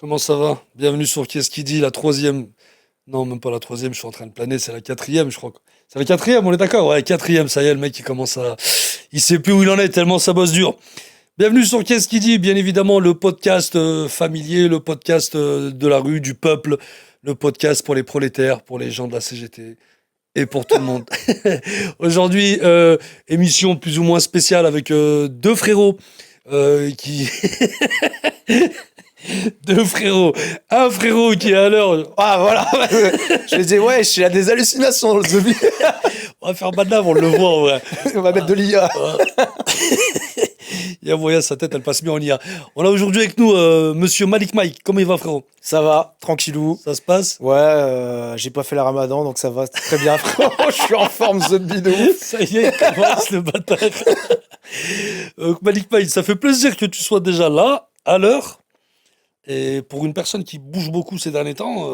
Comment ça va? Bienvenue sur Qu'est-ce qui dit, la troisième. Non, même pas la troisième, je suis en train de planer, c'est la quatrième, je crois. C'est la quatrième, on est d'accord? Ouais, quatrième, ça y est, le mec, il commence à. Il sait plus où il en est, tellement ça bosse dur. Bienvenue sur Qu'est-ce qui dit, bien évidemment, le podcast familier, le podcast de la rue, du peuple, le podcast pour les prolétaires, pour les gens de la CGT et pour tout le monde. Aujourd'hui, émission plus ou moins spéciale avec deux frérots qui. Deux frérots. Un frérot qui est à l'heure. Ah voilà, je me disais ouais, j'ai des hallucinations le zombie. On va faire Madame, on le voit en vrai. On va mettre de l'IA. Il y a moyen, sa tête elle passe mieux en IA. On a aujourd'hui avec nous monsieur Malik Mike. Comment il va frérot? Ça va, tranquillou. Ça se passe? Ouais, j'ai pas fait la Ramadan donc ça va très bien frérot. Je suis en forme zombie de ouf. Ça y est, il commence le bâtard. Malik Mike, ça fait plaisir que tu sois déjà là, à l'heure. Et pour une personne qui bouge beaucoup ces derniers temps,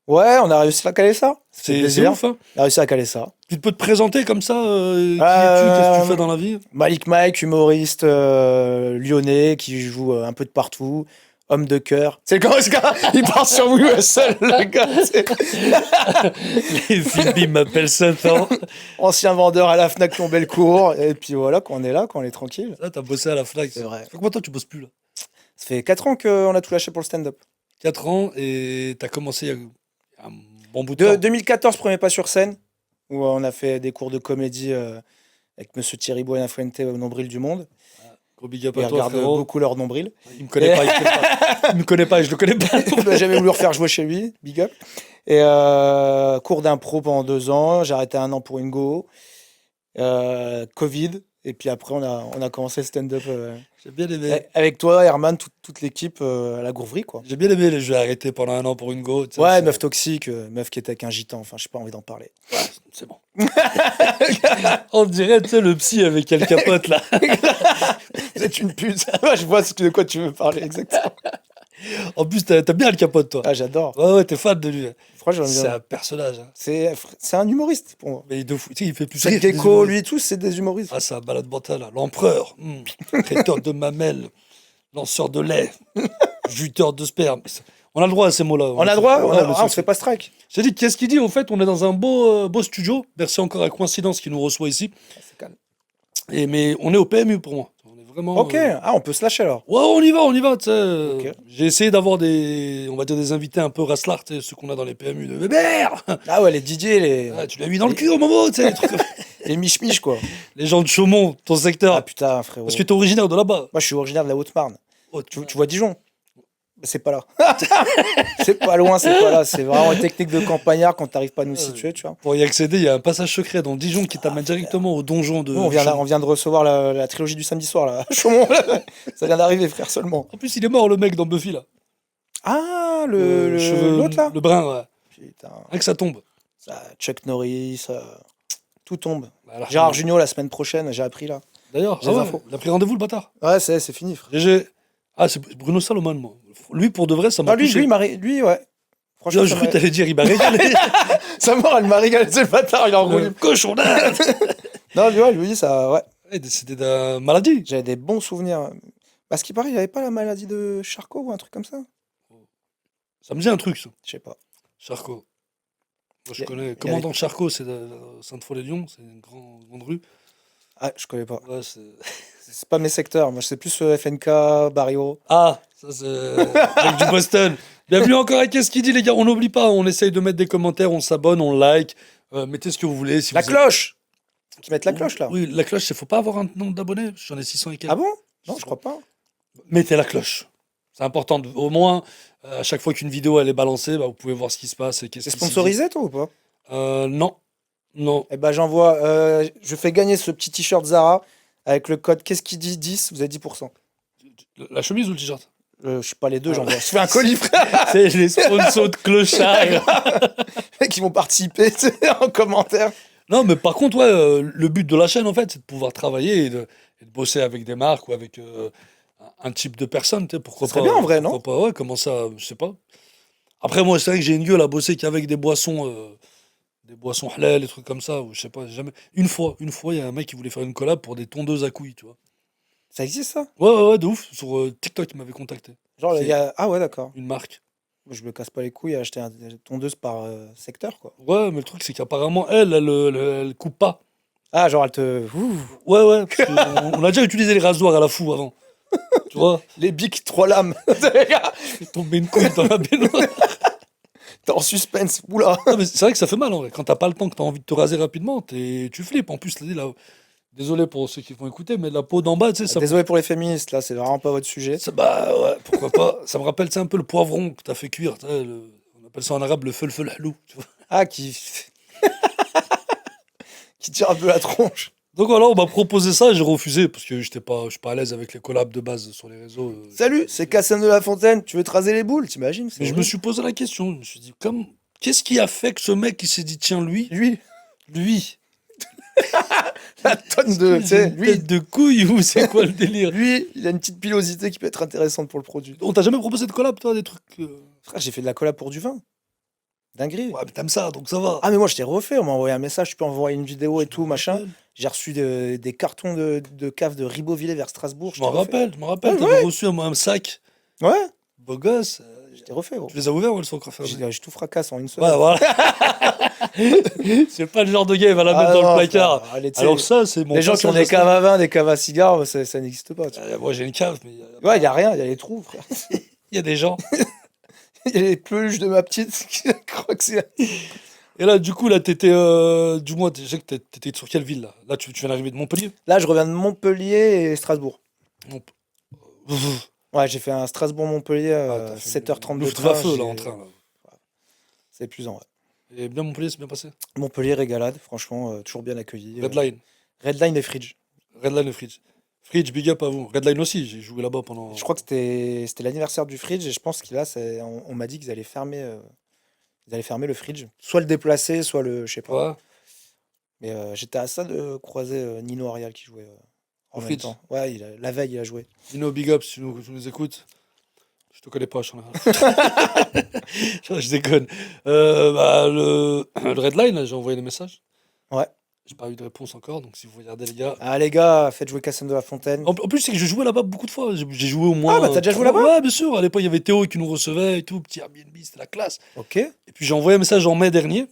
Ouais, on a réussi à caler ça. c'est plaisir. ouf. Hein. On a réussi à caler ça. Tu peux te présenter comme ça qui es-tu? Qu'est-ce que tu fais dans la vie? Malik Mike, humoriste lyonnais qui joue un peu de partout. Homme de cœur. C'est quand ce gars, il part sur We Hustle, le gars. Les filles m'appellent Satan. Ancien vendeur à la Fnac Tombelcourt. Et puis voilà, quand on est là, quand on est tranquille. Là, t'as bossé à la Fnac. C'est vrai. Ça fait combien de temps que tu bosses plus là? Ça fait 4 ans qu'on a tout lâché pour le stand-up. 4 ans et t'as commencé il y a un bon bout de temps. 2014, premier pas sur scène, où on a fait des cours de comédie avec monsieur Thierry Buenafuente au Nombril du Monde. Gros big up Il à toi, regarde frérot. beaucoup leur nombril. Il me connaît pas, il me connaît pas. Il me connaît pas et je le connais pas. Il n'a jamais voulu refaire jouer chez lui, big up. Et cours d'impro pendant 2 ans, j'ai arrêté 1 an pour une go. Covid, et puis après on a commencé le stand-up J'ai bien aimé. avec toi, Herman, toute l'équipe à la Gourverie, quoi. J'ai bien aimé les jeux arrêtés pendant 1 an pour une go. tu sais, Ouais, c'est- meuf toxique, meuf qui était avec un gitan, enfin, j'ai pas envie d'en parler. C'est bon. On dirait, tu sais, le psy avec Al Capote là. Vous êtes une pute. Ouais, je vois de quoi tu veux parler, exactement. En plus, t'as bien Al Capote, toi. Ah, j'adore. Ouais, ouais, t'es fan de lui. Franchement, C'est un personnage. Hein. c'est un humoriste pour moi. Mais de fou. Tu sais, il fait plus Chaque rire que des Gecko, humoristes. lui, tous, c'est des humoristes. Ah, c'est un balade mental, là. L'empereur, traiteur de mamelles, lanceur de lait, juteur de sperme. On a le droit à ces mots-là. On a droit, Ouais, on se fait pas strike. J'ai dit, qu'est-ce qu'il dit? En fait, on est dans un beau studio. Merci encore à Coïncidence qui nous reçoit ici. C'est calme. Mais on est au PMU pour moi. On est vraiment. Ok, on peut se lâcher alors. Ouais, on y va. Tu sais. Ok. J'ai essayé d'avoir on va dire des invités un peu raslards, tu sais, ceux qu'on a dans les PMU de Weber. Ah ouais, les Didier, Tu l'as mis dans le cul au moment, tu sais, les trucs comme- les mich-mich, quoi. les gens de Chaumont, ton secteur. Ah putain, frérot. Parce que t'es originaire de là-bas. Moi, je suis originaire de la Haute-Marne. Oh, Tu vois Dijon? C'est pas là. C'est pas loin, c'est pas là. C'est vraiment une technique de campagnard quand t'arrives pas à nous situer, tu vois. Pour y accéder, il y a un passage secret dans Dijon qui t'amène directement au donjon de. Nous, on vient de recevoir la trilogie du samedi soir, là. à Chaumont, là. Ça vient d'arriver, frère, seulement. En plus, il est mort, le mec dans Buffy, là. Ah, cheveu- l'autre, là? Le brun, ouais. Putain. Rien que ça tombe. Chuck Norris, tout tombe. Alors, Gérard Jugnot, la semaine prochaine, j'ai appris, là. D'ailleurs, J'ai les ouais, infos. il a pris rendez-vous, le bâtard. Ouais, c'est fini, frère. GG. Ah, c'est Bruno Salomon, moi. Lui, pour de vrai, ça m'a Ah, lui, touché. lui, ouais. Franchement, Je crois que t'allais dire, il m'a régalé. sa mort, elle m'a régalé, c'est le bâtard, il a enroulé. Le cochonnade. Non, lui, ça, ouais. Il est décédé d'une maladie. J'avais des bons souvenirs. Parce qu'il paraît, il avait pas la maladie de Charcot ou un truc comme ça? Ça me dit un truc, ça. Je sais pas. Charcot. Moi, je Il y a- connais. il y a- Commandant Charcot, c'est de Sainte-Foy-les-Lyons, c'est une grande rue. Ah, je connais pas. Ouais, c'est... C'est pas mes secteurs. Moi, je sais plus FNK, Barrio. Ah, ça c'est avec du Boston. Bienvenue encore à Qu'est-ce qu'il dit, les gars. On n'oublie pas, on essaye de mettre des commentaires, on s'abonne, on like. Mettez ce que vous voulez. Si La vous cloche! Qui mettent la cloche, là. Oui, la cloche, il faut pas avoir un nombre d'abonnés. J'en ai 600 et quelques. Ah bon? Non, je crois pas. Mettez la cloche. C'est important. Au moins, à chaque fois qu'une vidéo elle est balancée, bah, vous pouvez voir ce qui se passe. Et qu'est-ce C'est qui s'y dit. sponsorisé, toi, ou pas? Non. Non. Eh ben, j'envoie. Je fais gagner ce petit t-shirt Zara avec le code Qu'est-ce qui dit 10, vous avez 10%. La chemise ou le t-shirt? Je sais pas les deux, j'envoie. Je fais un colis, frère. C'est les sponsors de clochard. Qui vont participer tu sais, en commentaire. Non, mais par contre, ouais, le but de la chaîne, en fait, c'est de pouvoir travailler et de bosser avec des marques ou avec un type de personne. Tu sais, pourquoi Ça serait pas, bien, en vrai, non? pourquoi pas, ouais, comment ça, je sais pas. Après, moi, c'est vrai que j'ai une gueule à bosser qu'avec des boissons halal, des trucs comme ça, ou je sais pas, jamais. Une fois, il y a un mec qui voulait faire une collab pour des tondeuses à couilles, tu vois. Ça existe, ça? Ouais, de ouf. Sur TikTok, il m'avait contacté. Genre, C'est Ah ouais, d'accord. une marque. Je me casse pas les couilles à acheter une tondeuse par secteur, quoi. Ouais, mais le truc, c'est qu'apparemment, elle coupe pas. Ah, genre, elle te. Ouh. Ouais, ouais, parce qu'on on a déjà utilisé les rasoirs à la fou avant. Tu vois, Les bics 3 lames. fait tomber une couille dans la baignoire. T'es en suspense. Oula. Non, mais c'est vrai que ça fait mal en vrai. Quand t'as pas le temps, que t'as envie de te raser rapidement, tu flippes. En plus, là, désolé pour ceux qui vont écouter, mais la peau d'en bas, tu sais, Désolé pour les féministes, là, c'est vraiment pas votre sujet. bah ouais, pourquoi pas. Ça me rappelle, c'est un peu le poivron que t'as fait cuire. Tu sais, on appelle ça en arabe le feu halou. Tu vois. Ah, qui tire un peu la tronche. Donc voilà, on m'a proposé ça, j'ai refusé parce que je suis pas à l'aise avec les collabs de base sur les réseaux. Salut, c'est Cassem de la Fontaine. Tu veux te raser les boules, t'imagines? Mais je me suis posé la question. Je me suis dit, qu'est-ce qui a fait que ce mec qui s'est dit, tiens, lui, Lui, la tonne de. Tu sais, lui, tête de couille ou c'est quoi le délire? lui, il a une petite pilosité qui peut être intéressante pour le produit. On t'a jamais proposé de collab, toi, des trucs Frère, j'ai fait de la collab pour du vin. Dinguerie. Ouais, mais t'aimes ça, donc ça va. Ah, mais moi, je t'ai refait. On m'a envoyé un message, tu peux envoyer une vidéo et Je tout, m'en machin. rappelle. J'ai reçu de cave de cave de Ribeauvillé vers Strasbourg. Je m'en rappelle, Ouais, t'avais reçu un sac. Ouais, Beau gosse. je t'ai refait, gros. Tu les as ouverts ou elles sont encore fermées? J'ai tout fracasse en une semaine. Ouais, voilà. C'est pas le genre de gars, il va la Ah mettre dans non, le placard. frère, allez, tu sais, Alors ça, c'est mon les gens qui ont passage des caves à vin, des caves à cigares, ça n'existe pas. Tu vois. Moi, j'ai une cave, mais Ouais, il n'y a rien, il y a les trous, frère. il y a des gens. Il y a les peluches de ma petite qui croient que c'est. Et là, du coup, là, t'étais. Du moins, je sais que t'étais sur quelle ville, là? Là, tu viens d'arriver de Montpellier? Là, je reviens de Montpellier et Strasbourg. Mont- Ouais, j'ai fait un Strasbourg-Montpellier, Ah, t'as fait 7h30 de Luftwaffe, train. là, en train, là. C'est épuisant, ouais. Et bien Montpellier, c'est bien passé. Montpellier, régalade, franchement, toujours bien accueilli. Redline. Redline et Fridge. Redline et Fridge. Fridge, big up à vous. Redline aussi, j'ai joué là-bas pendant. Je crois que c'était l'anniversaire du Fridge et je pense qu'il a, on m'a dit qu'ils allaient fermer le Fridge. Soit le déplacer, soit le. Je sais pas. Ouais. Mais j'étais à ça de croiser Nino Arial qui jouait en Au même Fridge. temps. Ouais, la veille, il a joué. Dino, big up, si tu nous écoutes. Je te connais pas, je suis je déconne. Le Redline, là, j'ai envoyé des messages. Ouais. J'ai pas eu de réponse encore, donc si vous regardez, les gars. Ah, les gars, faites jouer Cassem de la Fontaine. En plus, c'est que je jouais là-bas beaucoup de fois. J'ai joué au moins. Ah, bah, t'as déjà joué 3 là-bas? Ouais, bien sûr. À l'époque, il y avait Théo qui nous recevait et tout. Petit Airbnb, c'était la classe. Ok. Et puis, j'ai envoyé un message en mai dernier.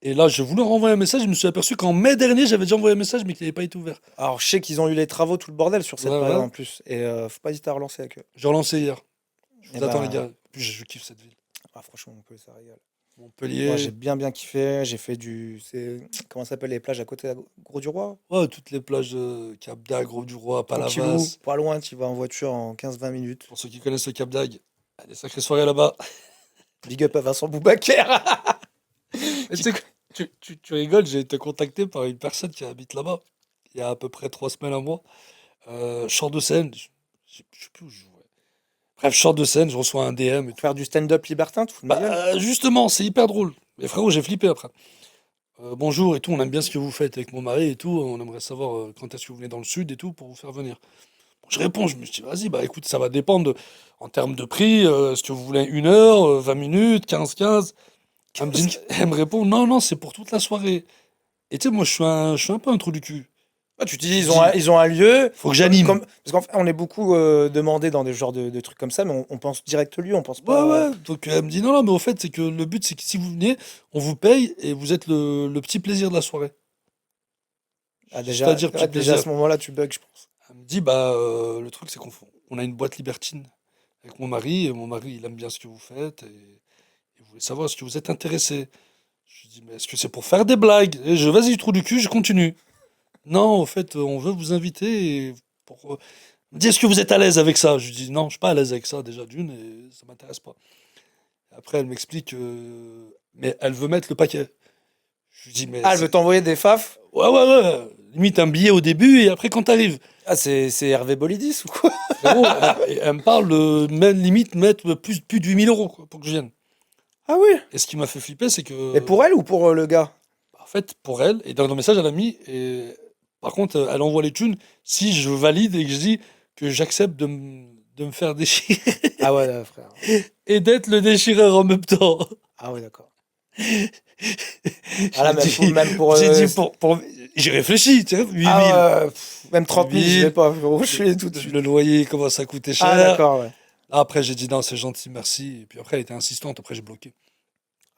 Et là, je voulais renvoyer un message. Je me suis aperçu qu'en mai dernier, j'avais déjà envoyé un message, mais qu'il n'avait pas été ouvert. Alors, je sais qu'ils ont eu les travaux, tout le bordel sur cette Ouais, période ouais. en plus. Et faut pas hésiter à relancer avec eux. J'ai relancé hier. Je vous Eh attends, ben, les gars. En plus, je kiffe cette ville. Ah, franchement, Montpellier, ça régale. Montpellier. Moi, j'ai bien kiffé. J'ai fait comment ça s'appelle les plages à côté de Gros-du-Roi? Ouais, toutes les plages de Cap d'Agde, Gros-du-Roi, Tranquillou, Palavas. pas loin, tu vas en voiture en 15-20 minutes. Pour ceux qui connaissent le Cap d'Agde, il y a des sacrées soirées là-bas. Big up à Vincent Boubaker. Et tu sais que tu rigoles, j'ai été contacté par une personne qui habite là-bas, il y a à peu près 3 semaines, un mois. Champ de scène, je sais plus où je jouais. Bref, champ de scène, je reçois un DM et tout. Faire du stand-up libertin, tu fous de ma gueule. Justement, c'est hyper drôle. Mais frérot, j'ai flippé après. Bonjour et tout, on aime bien ce que vous faites avec mon mari et tout. On aimerait savoir quand est-ce que vous venez dans le sud et tout pour vous faire venir. Bon, je réponds, je me dis, vas-y, bah écoute, ça va dépendre en termes de prix. Est-ce que vous voulez 1 heure, 20 minutes, 15. Elle me répond, non, c'est pour toute la soirée. Et tu sais, moi, je suis un peu un trou du cul. Ah, tu te dis, ils ont un lieu. Faut que j'anime. Parce qu'en fait, on est beaucoup demandé dans des genres de trucs comme ça, mais on pense direct lieu, on pense pas. Ouais. Donc elle me dit, non, mais au fait, c'est que le but, c'est que si vous venez, on vous paye et vous êtes le petit plaisir de la soirée. Ah, déjà, C'est-à-dire petit déjà à plaisir. ce moment-là, tu bugs, je pense. Elle me dit, le truc, c'est qu'on a une boîte libertine avec mon mari, et mon mari, il aime bien ce que vous faites, et il voulait savoir est-ce que vous êtes intéressé. Je lui dis, mais est-ce que c'est pour faire des blagues? Et vas-y, trou du cul, je continue. Non, au fait, on veut vous inviter et pour. Elle me dit, est-ce que vous êtes à l'aise avec ça? Je lui dis, non, je suis pas à l'aise avec ça, déjà d'une, et ça m'intéresse pas. Après, elle m'explique, mais elle veut mettre le paquet. Je lui dis, mais. Ah, elle veut t'envoyer des faf? Ouais. Limite un billet au début, et après, quand t'arrives. Ah, c'est Hervé Bolidis ou quoi? Frérot, elle me parle de même limite mettre plus de 8 000 € quoi, pour que je vienne. Ah oui. Et ce qui m'a fait flipper, c'est que. Et pour elle ou pour le gars? En fait, pour elle, et dans le message, elle a mis. Et, par contre, elle envoie les thunes si je valide et que je dis que j'accepte de me faire déchirer Ah ouais, frère. et d'être le déchireur en même temps. Ah ouais, d'accord. Ah là, même pour. J'ai dit j'ai réfléchi, tu sais, 8 000. Ah ouais, même 30 000, je 8 000. vais pas, frérot, je suis tout de suite. Le loyer commence à coûter cher. Ah d'accord, ouais. Après, j'ai dit non, c'est gentil, merci. Et puis après, elle était insistante. Après, j'ai bloqué.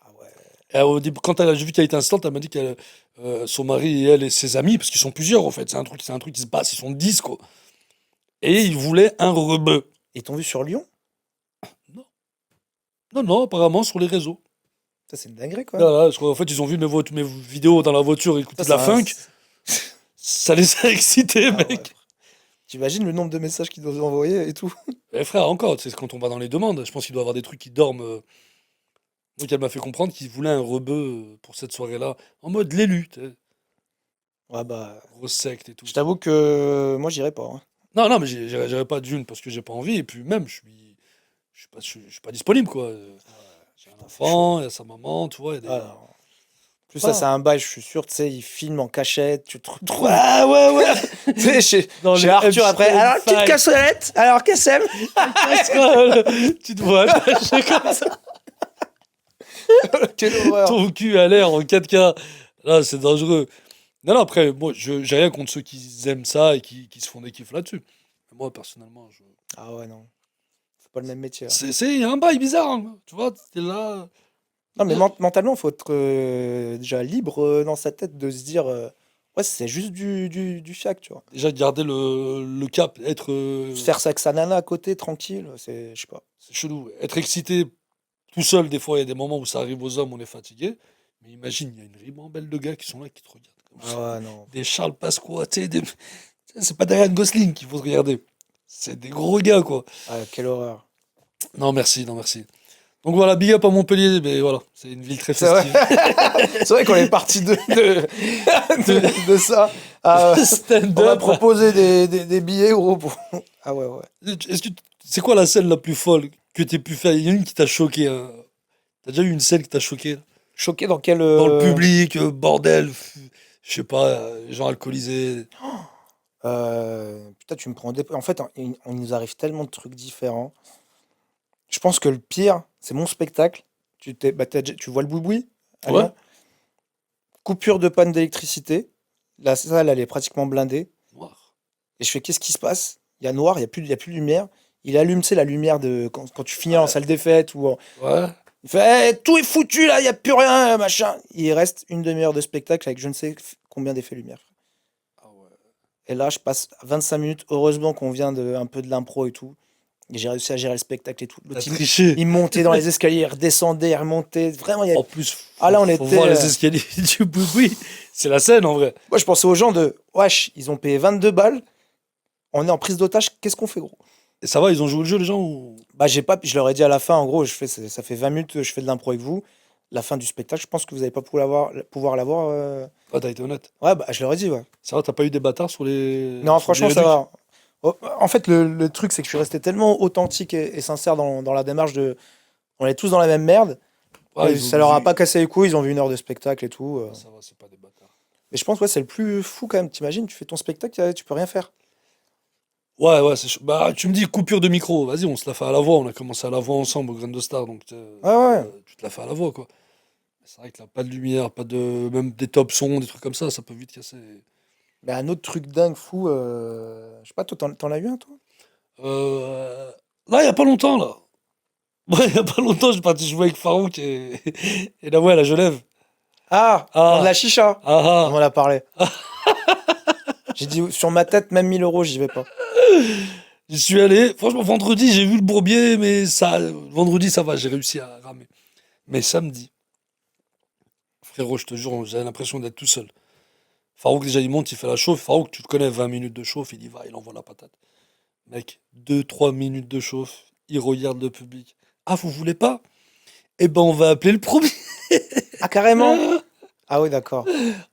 Ah ouais. Et au début, quand j'ai vu qu'elle était insistante, elle m'a dit que son mari et elle et ses amis, parce qu'ils sont plusieurs en fait, c'est un truc qui se passe, ils sont 10 quoi. Et ils voulaient un rebeu. Ils t'ont vu sur Lyon? Non, non, non, apparemment sur les réseaux. Ça, c'est une dinguerie, quoi. Voilà, parce qu'en fait, ils ont vu mes vidéos dans la voiture écouter Ça, de la c'est un- funk, ça les a excités, Ah ouais. mec. T'imagines le nombre de messages qu'ils doivent envoyer et tout? Eh frère, encore, tu sais, quand on va dans les demandes, je pense qu'il doit y avoir des trucs qui dorment. Donc elle m'a fait comprendre qu'il voulait un rebeu pour cette soirée-là, en mode l'élu, tu sais, Ouais, bah, grosse secte et tout. je t'avoue que moi, j'irai pas, hein. Non, non, mais j'irai pas d'une parce que j'ai pas envie, et puis même, je suis pas disponible, quoi. J'ai un Putain, c'est chaud. enfant, il y a sa maman, tu vois, il y a des... Ah, non. Plus ça, Pas. c'est un bail, je suis sûr, tu sais, ils filment en cachette, tu te retrouves. Ouais, ouais, ouais. Tu sais, Dans chez les Arthur après. Epstein Alors, petite files. cassolette. Alors, qu'est-ce que c'est? Tu te vois attaché comme ça, Quelle horreur. ton cul à l'air en 4K. Là, c'est dangereux. Non, non, après, moi, j'ai rien contre ceux qui aiment ça et qui se font des kiffs là-dessus. Mais moi, personnellement, Ah ouais, non. C'est pas le même métier, là. il y a un bail bizarre, hein. Tu vois, t'es là. Non, mais mentalement, il faut être déjà libre dans sa tête de se dire ouais, c'est juste du fiac, tu vois. Déjà, garder le cap, être. Faire ça avec sa nana à côté, tranquille, c'est, je sais pas. C'est chelou. Être excité tout seul, des fois, il y a des moments où ça arrive aux hommes, on est fatigué. Mais imagine, il y a une ribambelle de gars qui sont là, qui te regardent comme ça. Ah ouais, non. Des Charles Pasqua, tu sais, c'est pas Ryan Gosling qu'il faut se regarder. C'est des gros gars, quoi. Ah, quelle horreur. Non, merci, non, merci. Donc voilà, big up à Montpellier, mais voilà, c'est une ville très C'est vrai, festive. c'est vrai qu'on est parti de ça. On va Stand-up. proposer des billets gros pour. Ah ouais, ouais. C'est quoi la scène la plus folle que t'aies pu faire? Il y en a une qui t'a choqué, hein. T'as déjà eu une scène qui t'a choqué, là? Choqué dans quel. Dans le public, bordel, je sais pas, gens alcoolisés. Putain, tu me prends au En fait, on nous arrive tellement de trucs différents. Je pense que le pire, c'est mon spectacle. Tu vois le boui-boui à Ouais. Lyon. Coupure de panne d'électricité. La salle, elle est pratiquement blindée. Noir. Et je fais, qu'est-ce qui se passe? Il y a noir, il y a plus de lumière. Il allume, tu sais, la lumière de quand tu finis en salle des fêtes. Ouais. Il fait, tout est foutu là, il n'y a plus rien, machin. Il reste une demi-heure de spectacle avec je ne sais combien d'effets lumière. Ah ouais. Et là, je passe 25 minutes. Heureusement qu'on vient un peu de l'impro et tout. Et j'ai réussi à gérer le spectacle et tout. T'as L'autre, triché. il montait dans les escaliers, il redescendait, il remontait. Vraiment, En plus, Ah, là, on faut était, voir les escaliers du boui. C'est la scène, en vrai. Moi, je pensais aux gens de wesh, ils ont payé 22 balles. On est en prise d'otage, qu'est-ce qu'on fait, gros? Et ça va, ils ont joué le jeu, les gens, ou... Bah, je leur ai dit à la fin, en gros, ça fait 20 minutes que je fais de l'impro avec vous. La fin du spectacle, je pense que vous n'allez pas pouvoir l'avoir. Ah, t'as été honnête. Ouais, bah, je leur ai dit, ouais. Ça va, t'as pas eu des bâtards sur les... Non, sur franchement, les ça réducs? va. Oh, en fait, le truc, c'est que je suis resté tellement authentique et sincère dans la démarche de. On est tous dans la même merde. Ah, Et ils ont ça leur a vu. pas cassé les couilles, ils ont vu une heure de spectacle et tout. Ah, ça va, c'est pas des bâtards. Mais je pense, ouais, c'est le plus fou quand même. T'imagines, tu fais ton spectacle, tu peux rien faire. Ouais, ouais, c'est chaud. Bah, tu me dis coupure de micro. Vas-y, on se la fait à la voix. On a commencé à la voix ensemble au Grain de Star. Donc, Ouais, ouais. tu te la fais à la voix, quoi. C'est vrai que là, pas de lumière, pas de... Même des top sons, des trucs comme ça peut vite casser. Mais un autre truc dingue, fou. Je sais pas, toi, t'en as eu un, toi? Là, il y a pas longtemps, là. Ouais, il y a pas longtemps, je suis parti jouer avec Farouk et la voix à la Genève. Ah, Ah. dans de la chicha. Ah On en a parlé. J'ai dit, sur ma tête, même 1000 euros, j'y vais pas. J'y suis allé. Franchement, vendredi, j'ai vu le bourbier, mais ça, vendredi, ça va, j'ai réussi à ramer. Mais samedi, frérot, je te jure, j'avais l'impression d'être tout seul. Farouk, déjà, il monte, il fait la chauffe. Farouk, tu le connais, 20 minutes de chauffe, il y va, il envoie la patate. Mec, 2-3 minutes de chauffe, il regarde le public. Ah, vous voulez pas? Eh ben, on va appeler le premier. Ah, carrément? Ah oui, d'accord.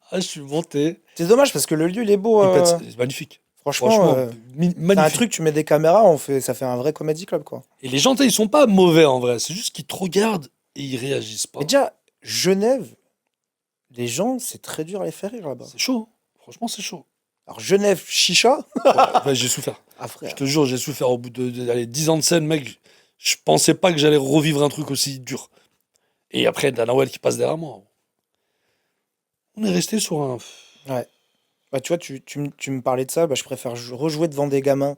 Ah, je suis monté. C'est dommage parce que le lieu, il est beau. C'est magnifique. Franchement, Franchement, c'est un magnifique. truc, tu mets des caméras, ça fait un vrai comedy club, quoi. Et les gens, ils sont pas mauvais en vrai. C'est juste qu'ils te regardent et ils réagissent pas. Mais déjà, Genève, les gens, c'est très dur à les faire rire là-bas. C'est chaud, hein. Franchement, c'est chaud. Alors, Genève, chicha? Ouais, j'ai souffert. Ah, Je frère. te jure, j'ai souffert au bout allez, 10 ans de scène, mec. Je pensais pas que j'allais revivre un truc aussi dur. Et après, Dana Well qui passe derrière moi. On est resté sur un. Ouais. Bah, tu vois, tu me parlais de ça, bah, je préfère rejouer devant des gamins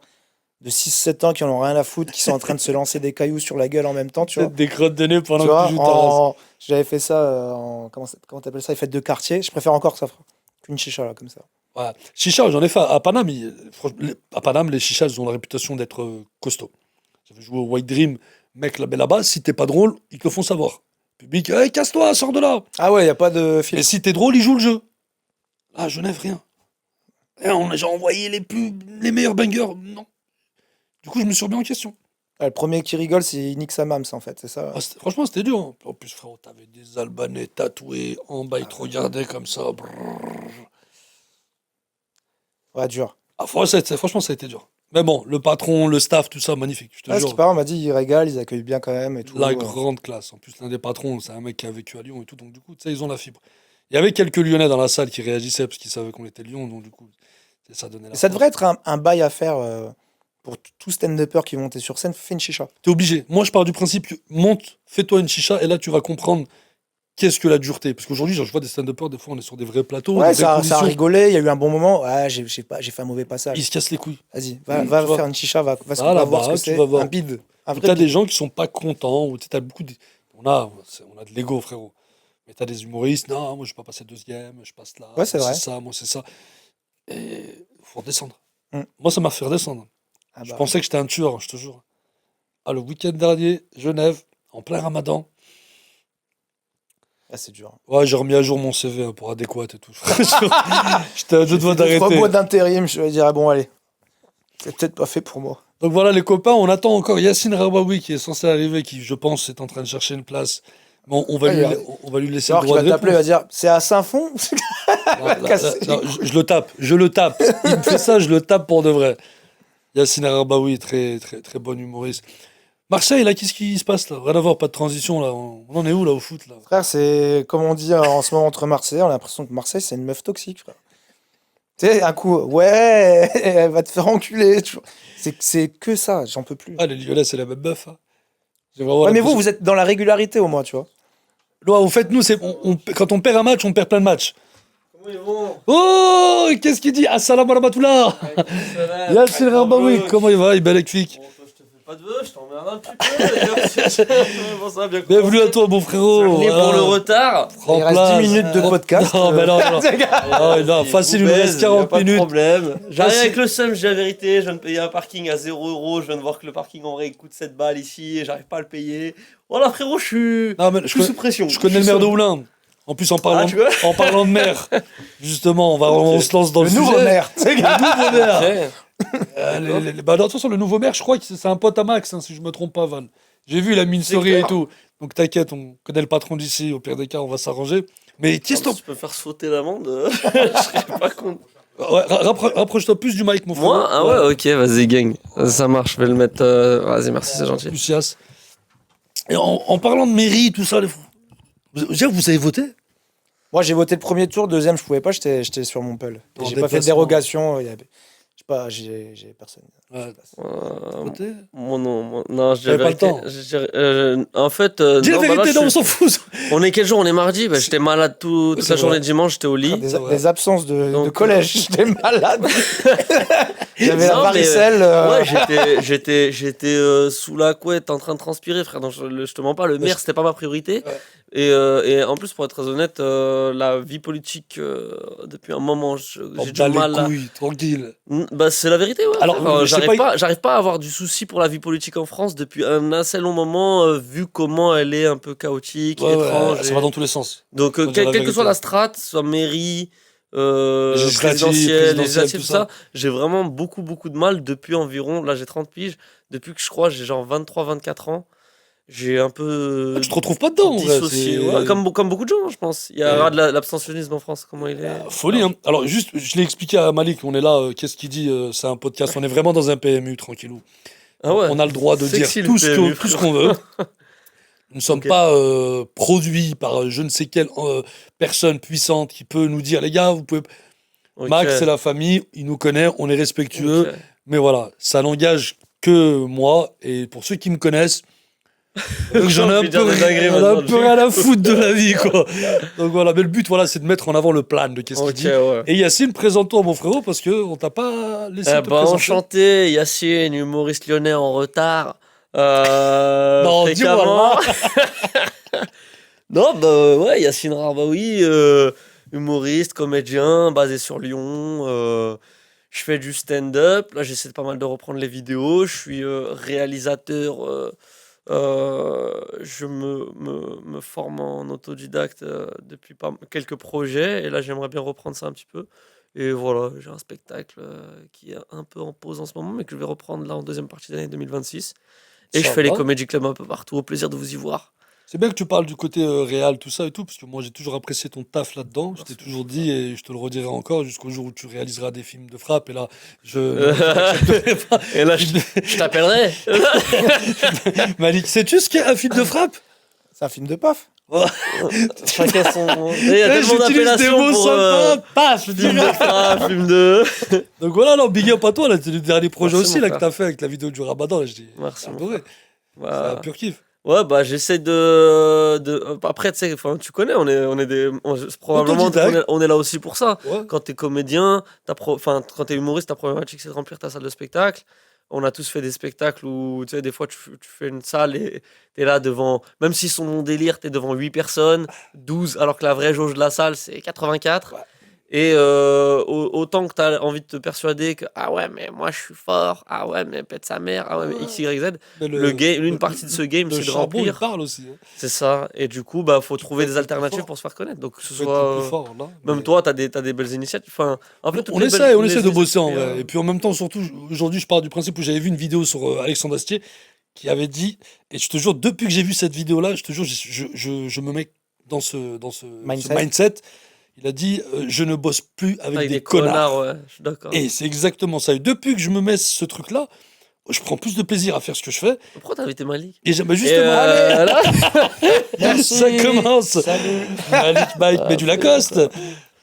de 6-7 ans qui en ont rien à foutre, qui sont en train de se lancer des cailloux sur la gueule en même temps, tu vois. Des crottes de nez pendant Tu vois, que tu joues ta race. j'avais fait ça comment t'appelles ça, les fêtes de quartier. Je préfère encore ça, frère, qu'une chicha, là, comme ça. Ouais. Chicha, j'en ai fait à Paname. À Paname, les chichas, ils ont la réputation d'être costauds. J'avais joué au White Dream, mec, là-bas, si t'es pas drôle, ils te le font savoir. Public, hey, casse-toi, sors de là. Ah ouais, y a pas de Et film. si t'es drôle, ils jouent le jeu. Là, à Genève, rien. Et on a déjà envoyé les meilleurs bangers. Non. Du coup, je me suis remis en question. Ah, le premier qui rigole, c'est Nick Samams, en fait, c'est ça. Ah, franchement, c'était dur. Hein. En plus, frérot, t'avais des Albanais tatoués en bas, ils te regardaient comme ça. Brrr. Ouais, dur. Ah, franchement, ça a été dur. Mais bon, le patron, le staff, tout ça, magnifique, je te Ah, ce jure. qui paraît, on m'a dit, ils régalent, ils accueillent bien quand même et tout. La grande classe. En plus, l'un des patrons, c'est un mec qui a vécu à Lyon et tout. Donc, du coup, tu sais, ils ont la fibre. Il y avait quelques Lyonnais dans la salle qui réagissaient parce qu'ils savaient qu'on était Lyon. Donc, du coup, ça donnait la Ça force. devrait être un bail à faire pour tout stand-upper qui monte sur scène, fais une chicha. T'es obligé. Moi, je pars du principe que monte, fais-toi une chicha et là, tu vas comprendre qu'est-ce que la dureté. Parce qu'aujourd'hui, genre, je vois des stand-uppers, des fois, on est sur des vrais plateaux. Ouais, des vraies ça a conditions. rigolé, il y a eu un bon moment. Ouais, j'ai fait un mauvais passage. Ils se cassent les couilles. Vas-y, tu va vois. faire une chicha, va Voilà, voir ce bah, que tu c'est. vas voir. Un bide. Un Ou vrai t'as bide. des gens qui sont pas contents, ou t'as beaucoup de... on a de l'ego, frérot. Mais t'as des humoristes, non, moi je vais pas passer deuxième, je passe là, Ouais, c'est moi vrai. c'est ça, moi c'est ça. Et faut redescendre. Mm. Moi ça m'a fait redescendre. Ah Je bah, pensais que j'étais un tueur, je te jure. Ah, le week-end dernier, Genève, en plein ramadan. là, c'est dur. Ouais, j'ai remis à jour mon CV hein, pour adéquat et tout. J'étais à deux doigts J'ai fait 2-3 d'arrêter. mois d'intérim, je vais dire, ah bon, allez. C'est peut-être pas fait pour moi. Donc voilà les copains, on attend encore Yacine Rabaoui qui est censé arriver, qui je pense est en train de chercher une place. Bon, on va, Ah, lui, il va- on va lui laisser C'est le alors qu'il droit va de t'appeler, il va réponse. dire, c'est à Saint-Fond. Non, là, Casser les non, je le tape, je le tape. Il me fait ça, je le tape pour de vrai. Yacine Arabaoui, très, très, très bon humoriste. Marseille, là, qu'est-ce qui se passe là? Rien à voir, pas de transition là. On en est où là au foot là? Frère, c'est comme on dit en ce moment entre Marseillais, on a l'impression que Marseille, c'est une meuf toxique, frère. Tu sais, un coup, ouais, elle va te faire enculer. C'est que ça, j'en peux plus. Ah, les Lyonnais, c'est la même meuf. Hein. J'ai vraiment Ouais, mais l'impression- vous êtes dans la régularité au moins, tu vois. Non, au fait, nous, quand on perd un match, on perd plein de matchs. Comment ils vont? Oh, qu'est-ce qu'il dit? Assalamu alaikum. Yacine Arabaoui, comment il va? Il est bel flic. Bon, toi, je te fais pas de vœux, je t'emmerde un petit peu. Bon, ça va bien Bienvenue à toi, mon frérot. Désolé pour Ah, le retard. prends Il reste place. 10 minutes de podcast. Non, mais non, non. Ah, non, Si, facile, il vous nous baise, reste y a 40 pas de minutes. problème. J'arrive Facile. avec le seum, j'ai la vérité. Je viens de payer un parking à 0 €. Je viens de voir que le parking en vrai il coûte 7 balles ici et j'arrive pas à le payer. Voilà, frérot, je suis Non, mais je suis sous pression. je connais le maire de Oulin. En plus, en parlant, tu vois en parlant de maire, justement, on se lance dans le, Le nouveau sujet. maire. Le nouveau maire. Ok. Bah, de toute façon, le nouveau maire, je crois que c'est un pote à Max, hein, si je me trompe pas, Val. J'ai vu, il a mis une C'est story et clair. tout. Donc t'inquiète, on connaît le patron d'ici. Au pire des cas, on va s'arranger. Mais qu'est-ce que Si tu peux faire sauter l'amende, je serais pas content. Ouais, rapproche-toi plus du mic, mon frère. Moi? Ah ouais, ok, vas-y, gang. Ça marche, je vais le mettre. Vas-y, merci, c'est gentil. Lucias. Et en parlant de mairie, tout ça, vous avez voté? Moi, j'ai voté le premier tour, le deuxième, je pouvais pas, j'étais sur mon pull. En J'ai pas fait de déplacement. dérogation, je sais pas, j'ai personne. Ouais. Euh, Voté Moi non, je dis T'avais la pas le vérité. temps. En fait, Dis la non, bah là, vérité, je non, on suis- s'en fout. On est quel jour? On est mardi. Bah, j'étais malade toute C'est la vrai. journée de dimanche, j'étais au lit. Des, c'est vrai. des absences de Donc, collège, j'étais malade. J'avais la Non, mais, varicelle. Ouais, j'étais sous la couette en train de transpirer, frère. Donc, je te mens pas, le maire, c'était pas ma priorité. Ouais. Et en plus, pour être très honnête, la vie politique, depuis un moment, j'ai du Dans mal les à. couilles, tranquille. Bah, c'est la vérité, ouais. Alors, Enfin, je sais j'arrive pas à avoir du souci pour la vie politique en France depuis un assez long moment, vu comment elle est un peu chaotique, Ouais, ouais, étrange. ça et- va dans tous les sens. Donc, Faut dire la quelle que soit vérité. la strate, soit mairie, Législative, présidentielle, présidentielle, tout tout ça, j'ai vraiment beaucoup de mal depuis environ, là j'ai 30 piges, depuis que je crois j'ai genre 23-24 ans, j'ai un peu Tu te retrouves pas dedans, en vrai. dissocié. c'est- Ouais, comme beaucoup de gens, je pense. Il y a Ouais. de l'abstentionnisme en France, comment il est. Folie, hein. Alors, juste, je l'ai expliqué à Malik, on est là, qu'est-ce qu'il dit, c'est un podcast, on est vraiment dans un PMU, tranquillou. Ah ouais. On a le droit de dire Sexy, le tout ce PMU, tout ce qu'on veut. Nous ne sommes Ok. pas produits par je ne sais quelle personne puissante qui peut nous dire, les gars, vous pouvez... Ok. Max, c'est la famille, il nous connaît, on est respectueux, Ok. mais voilà, ça n'engage que moi, et pour ceux qui me connaissent, Donc j'en ai un J'ai envie de dire peu, des dingueries j'en ai un maintenant, peu rien à foutre de la vie, quoi. Donc voilà, mais le but, voilà, c'est de mettre en avant le plan de qu'est-ce qu'il Ok, dit. ouais. Et Yacine, présente-toi, mon frérot, parce qu'on t'a pas laissé te présenter. Enchanté, Yacine, humoriste lyonnais en retard. Non, Fréquemment. dis-moi, Non, ouais, Yacine Rabaoui, humoriste, comédien, basé sur Lyon. Je fais du stand-up. Là, j'essaie pas mal de reprendre les vidéos. Je suis réalisateur. Je me forme en autodicte depuis quelques projets. Et là, j'aimerais bien reprendre ça un petit peu. Et voilà, j'ai un spectacle qui est un peu en pause en ce moment, mais que je vais reprendre là en deuxième partie de l'année 2026. Et je Ça fais les va. comédie clubs un peu partout. Au plaisir de vous y voir. C'est bien que tu parles du côté réel, tout ça et tout, parce que moi j'ai toujours apprécié ton taf là-dedans. Je t'ai Merci. toujours dit et je te le redirai encore jusqu'au jour où tu réaliseras des films de frappe. Et là, n'accepterai pas. Et là, je t'appellerai. Malik, sais-tu ce qu'est un film de frappe? C'est un film de paf. Chacun son. Il y a tellement J'utilise des d'appellations mots pour sympas, paf, je film de dirais. frappe, film de. Donc voilà, non, big up à toi, là, c'est le dernier projet Merci, aussi mon là, que frère. t'as fait avec la vidéo du Ramadan. Là, je dis, Merci, j'ai mon adoré. frère. C'est un Voilà. pur kiff. Ouais, bah j'essaie après, tu sais, enfin, tu connais, c'est probablement Autodidacte. on est là aussi pour ça. Ouais. Quand t'es comédien, enfin, quand t'es humoriste, ta problématique c'est de remplir ta salle de spectacle. On a tous fait des spectacles où, tu sais, des fois tu fais une salle et t'es là devant, même si son mon délire, t'es devant 8 personnes, 12, alors que la vraie jauge de la salle c'est 84. Ouais. Et autant que t'as envie de te persuader que, ah ouais, mais moi je suis fort, ah ouais, mais pète sa mère, ah ouais, mais X, Y, Z. Mais Une partie de ce game, le c'est de charbon, il remplir. parle aussi. Hein. C'est ça. Et du coup, bah, faut trouver être des le plus alternatives fort. pour se faire connaître. Donc, que ce Faut être le soit. plus fort, là. Même Mais- toi, t'as des belles initiatives. Enfin, en fait, toutes On les essaie, belles- on les essaie de bosser en initiatives, vrai. Et puis en même temps, surtout, aujourd'hui, je pars du principe où j'avais vu une vidéo sur Alexandre Astier qui avait dit, et je te jure, depuis que j'ai vu cette vidéo-là, je te jure, je me mets dans ce Mindset. mindset. Il a dit, je ne bosse plus avec avec des connards. ouais, je suis d'accord. Et c'est exactement ça. Et depuis que je me mets ce truc-là, je prends plus de plaisir à faire ce que je fais. Pourquoi t'as invité Malik? Et j'aime Et, justement, là, ça commence. Salut. Malik Mike, mais du Lacoste.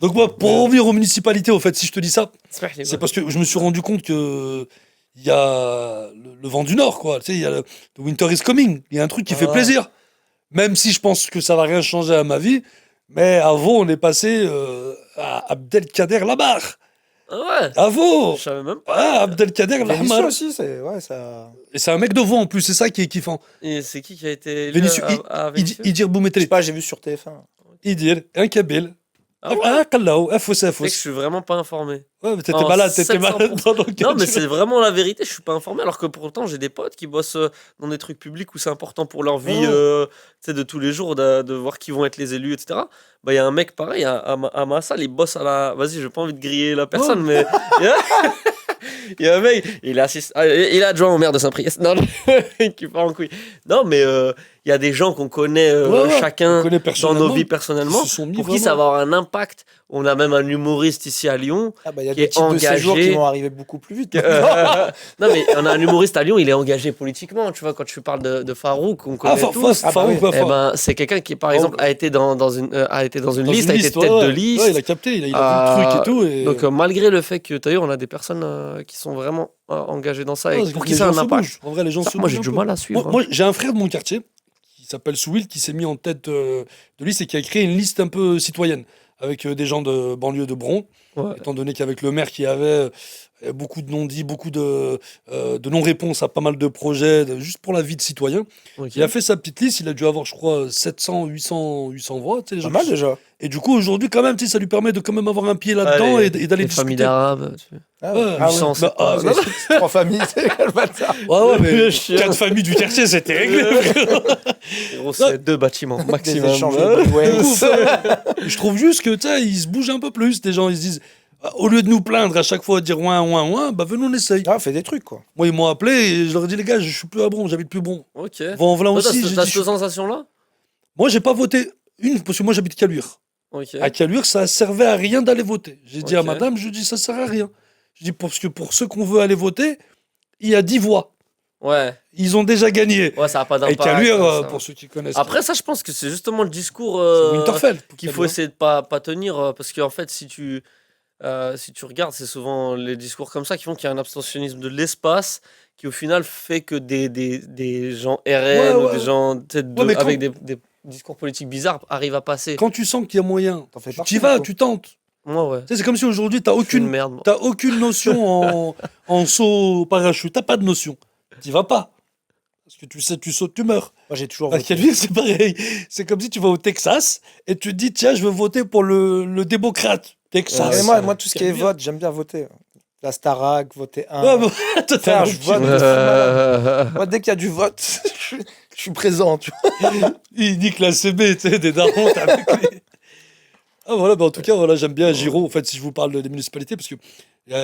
Donc moi, pour revenir aux municipalités, au fait, si je te dis ça, c'est parce que je me suis rendu compte que il y a le vent du Nord, quoi. Tu sais, il y a The Winter is Coming. Il y a un truc qui fait Ah. plaisir. Même si je pense que ça va rien changer à ma vie. Mais avant, on est passé à Abdelkader Lamar. Ah ouais, Avant. je savais même pas. Ah, Abdelkader Vénitieux Lamar. aussi, c'est ouais, ça. Et c'est un mec de voix en plus, c'est ça qui est kiffant. Et c'est qui a été élu Vénitieux, à Vénitieux? Idir Je sais Boumeteli. pas, j'ai vu sur TF1. Idir, un Kabyle. Ah ouais? Ah, Kalao, un faux, un C'est faux. que je suis vraiment pas informé. Ouais, mais t'étais Oh, malade, t'étais 700%. malade pendant que Non, mais tu- c'est vraiment la vérité. Je suis pas informé, alors que pourtant j'ai des potes qui bossent dans des trucs publics où c'est important pour leur vie, tu sais, de tous les jours, de voir qui vont être les élus, etc. Bah, il y a un mec pareil à ma salle, il bosse à la. Vas-y, j'ai pas envie de griller la personne, mais il y a un mec, il est il est adjoint au maire de Saint-Priest. Non, qui part en couille. Non, mais il y a des gens qu'on connaît Ouais, ouais, chacun on connaît dans personnellement, nos vies personnellement, qui se sont mis pour qui ça va avoir un impact. On a même un humoriste ici à Lyon. Ah bah il y a Qui des est types de séjours engagé. qui vont arriver beaucoup plus vite. Non, mais on a un humoriste à Lyon, il est engagé politiquement. Tu vois, quand tu parles de Farouk, on connaît Ah, tous. Farouk, oui. quoi, Eh ben, c'est quelqu'un qui, par exemple, a été dans une Dans liste, une a été liste, tête ouais, de ouais. liste. Ouais, il a capté, il a vu le truc et tout. Et... Donc, malgré le fait que, d'ailleurs, on a des personnes qui sont vraiment engagées dans ça et Ouais, pour les qui ça a gens un se impact. bougent. En vrai, les gens Ça, se moi, bougent j'ai un du peu. mal à suivre. Moi, j'ai un frère de mon quartier qui s'appelle Souil, qui s'est mis en tête de liste et qui a créé une liste un peu citoyenne avec des gens de banlieue de Bron, Ouais. étant donné qu'avec le maire qui avait beaucoup de non-dits, beaucoup de non-réponses à pas mal de projets, juste pour la vie de citoyen. Ok. Il a fait sa petite liste, il a dû avoir, je crois, 700, 800 voix. Tu sais, les Pas gens mal qui- déjà. Et du coup, aujourd'hui, quand même, tu sais, ça lui permet de quand même avoir un pied là-dedans Ouais, et d'aller les familles discuter. d'arabes. Ah, Ouais, ouais. Ah, 800, ouais. c'est bah, pas- ah, C'est 3 familles, c'est quel bâtard. Ouais, ouais, mais Le chien. 4 familles du quartier, c'était réglé. Gros, c'est 2 bâtiments Des maximum. échanges de Du goodwill. coup, je trouve juste que, tu sais, ils se bougent un peu plus. Des gens, ils se disent, au lieu de nous plaindre à chaque fois, dire ouin, ouin, ouin, bah venons, on essaye. Ah, fais des trucs quoi. Moi, ils m'ont appelé et je leur ai dit, les gars, je suis plus à Bron, j'habite plus Bron. Ok. Bon, voilà Toi, aussi. j'ai t'as dit, cette sensation-là? moi, j'ai pas voté parce que moi, j'habite Caluire. Ok. À Caluire, ça servait à rien d'aller voter. J'ai dit à Ok. madame, je dis, ça sert à rien. Je dis, parce que pour ceux qu'on veut aller voter, il y a 10 voix. Ouais. Ils ont déjà gagné. Ouais, ça n'a pas Et d'impact. Caluire, ça. pour ceux qui connaissent. Après, ça, je pense que c'est justement le discours c'est Winterfell. qu'il faut essayer de pas tenir. Parce qu'en fait, si tu. si tu regardes, c'est souvent les discours comme ça qui font qu'il y a un abstentionnisme de l'espace qui au final fait que des gens RN ou des gens avec des discours politiques bizarres arrivent à passer. Quand tu sens qu'il y a moyen, T'en fais tu partie, y vas, du coup. tu tentes. Moi, ouais. Tu sais, c'est comme si aujourd'hui, Je suis une merde, moi. t'as aucune notion en saut au parachute. T'as pas de notion. T'y vas pas. Parce que tu sais, tu sautes, tu meurs. Moi, j'ai toujours À voté. Kelvin, c'est pareil. C'est comme si tu vas au Texas et tu te dis, tiens, je veux voter pour le démocrate. Texas. Mais Ouais, moi, tout ce qui est Kelvin. vote, j'aime bien voter. La Starac, voter un. Ouais, mais toi, t'as Frère, un je petit- vote. Moi, dès qu'il y a du vote, je suis présent. Tu vois. Il nique la CB, tu sais, des darons. Ah voilà, bah en tout cas, voilà, j'aime bien Giraud. En fait, si je vous parle des municipalités, parce que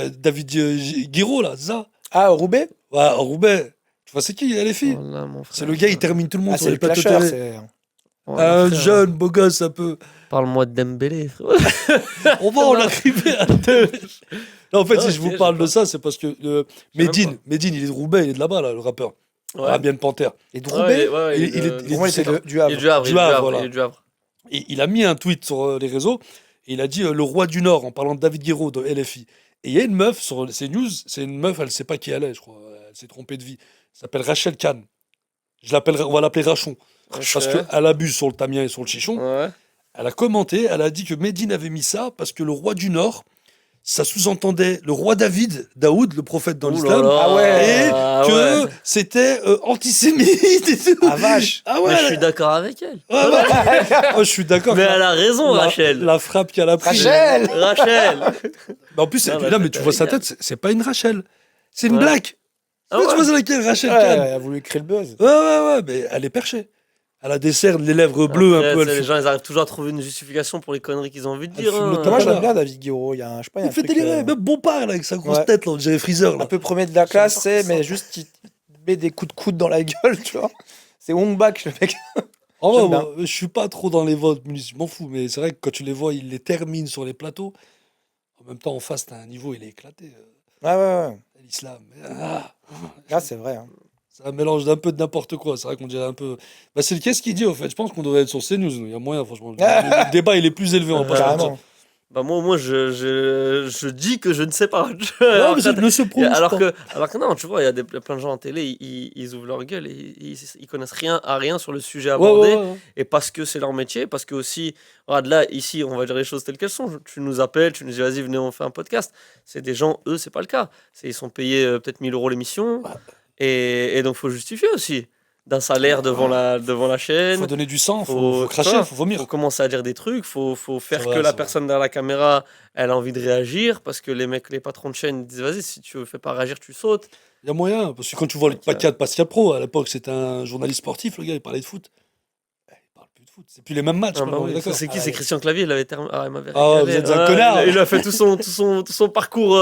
David Guiraud, là, c'est ça. Ah, Roubaix. Ouais, en Roubaix. Tu vois, c'est qui, les filles? Voilà, mon frère. C'est le gars, il termine tout le monde Ah, sur c'est les le plateaux clasheur. télé. C'est... Voilà, Un frère. jeune, beau gosse, un peu. Parle-moi de Dembélé, frère. On va en arriver à Non, en fait, Ah, si je ok, vous parle j'ai de pas. ça, c'est parce que sais même Medine, il est de Roubaix, il est de là-bas, là, le rappeur. Ouais. Rabien Panther. Et de Ouais, Roubaix. ouais, Il est- Pour moi, il était du il est Havre. du Havre, Du Havre, voilà. il est du Havre. Et il a mis un tweet sur les réseaux, et il a dit le roi du Nord, en parlant de David Guiraud de LFI. Et il y a une meuf sur ces news, c'est une meuf, elle sait pas qui elle est, je crois. Elle s'est trompée de vie. Elle s'appelle Rachel Kahn. On va l'appeler Rachon. Parce Ok. qu'elle abuse sur le tamien et sur le chichon. Ouais. Elle a commenté, elle a dit que Médine avait mis ça parce que le roi du Nord, ça sous-entendait le roi Daoud, le prophète dans Ouh là l'islam, là, Ah ouais. et que ouais. c'était antisémite et tout. Ah, vache. Ah Mais ouais, je suis d'accord avec elle. ouais, ouais. Oh, je suis d'accord. Mais elle a raison, Rachel. La frappe qu'elle a prise. Rachel. Rachel. Mais en plus, Non, et puis la là, mais tête tu vois sa avec tête, c'est pas une Rachel. C'est une Ouais. blague. Ah Tu ouais. vois, c'est laquelle, Rachel Ouais, Kahn. elle a voulu créer le buzz. Ouais, mais elle est perchée. Elle a des cernes, les lèvres bleues Après, un peu. tu sais, Elle les fait... gens, ils arrivent toujours à trouver une justification pour les conneries qu'ils ont envie de Elle dire. fume le hein. tabac. Moi, Voilà. j'aime bien David Guiraud. Il y a un, je sais pas, il y a Il un fait truc, délirer, même Bompard, là, avec sa grosse Ouais. tête, là, on dirait Freezer, un là. peu premier de la classe, pas c'est, ça. mais juste il met des coups de coude dans la gueule, tu vois. C'est Wong Bak, le mec. En vrai, J'aime moi, je suis pas trop dans les votes municipaux, je m'en fous, mais c'est vrai que quand tu les vois, ils les terminent sur les plateaux. En même temps, en face, t'as un niveau, il est éclaté. Ouais. L'islam. Ah, c'est vrai. Hein. C'est un mélange d'un peu de n'importe quoi. C'est vrai qu'on dirait un peu. Bah, c'est le qu'est-ce qu'il dit, au fait. Je pense qu'on devrait être sur CNews. Il y a moyen, franchement. Le débat, il est plus élevé en Ouais, passant. Carrément. Bah moi, au moins, je dis que je ne sais pas. Non, mais ça ne se prononce alors pas. que non, tu vois, il y a plein de gens en télé, ils ouvrent leur gueule et ils connaissent rien à rien sur le sujet Ouais, abordé. ouais. Et parce que c'est leur métier, parce que aussi, regarde là, ici, on va dire les choses telles qu'elles sont. Tu nous appelles, tu nous dis, vas-y, venez, on fait un podcast. C'est des gens, eux, c'est pas le cas. Ils sont payés peut-être 1 000 € l'émission. Et donc, faut justifier aussi d'un salaire devant la chaîne. Faut donner du sang, faut Faut cracher, voilà, faut vomir. Faut commencer à dire des trucs, faut faire C'est vrai, que la c'est personne derrière la caméra, elle a envie de réagir, parce que les mecs, les patrons de chaîne disent, vas-y, si tu ne fais pas réagir, tu sautes. Il y a moyen. Parce que quand tu vois le paquet de Pascal Pro, à l'époque, c'était un journaliste sportif, le gars, il parlait de foot. Il parle plus de foot. C'est plus les mêmes matchs. Ah maintenant, bah on est oui, d'accord. c'est qui? C'est Christian Clavier, il avait il m'avait Ah, régalé. vous êtes un connard. Il a fait tout son parcours,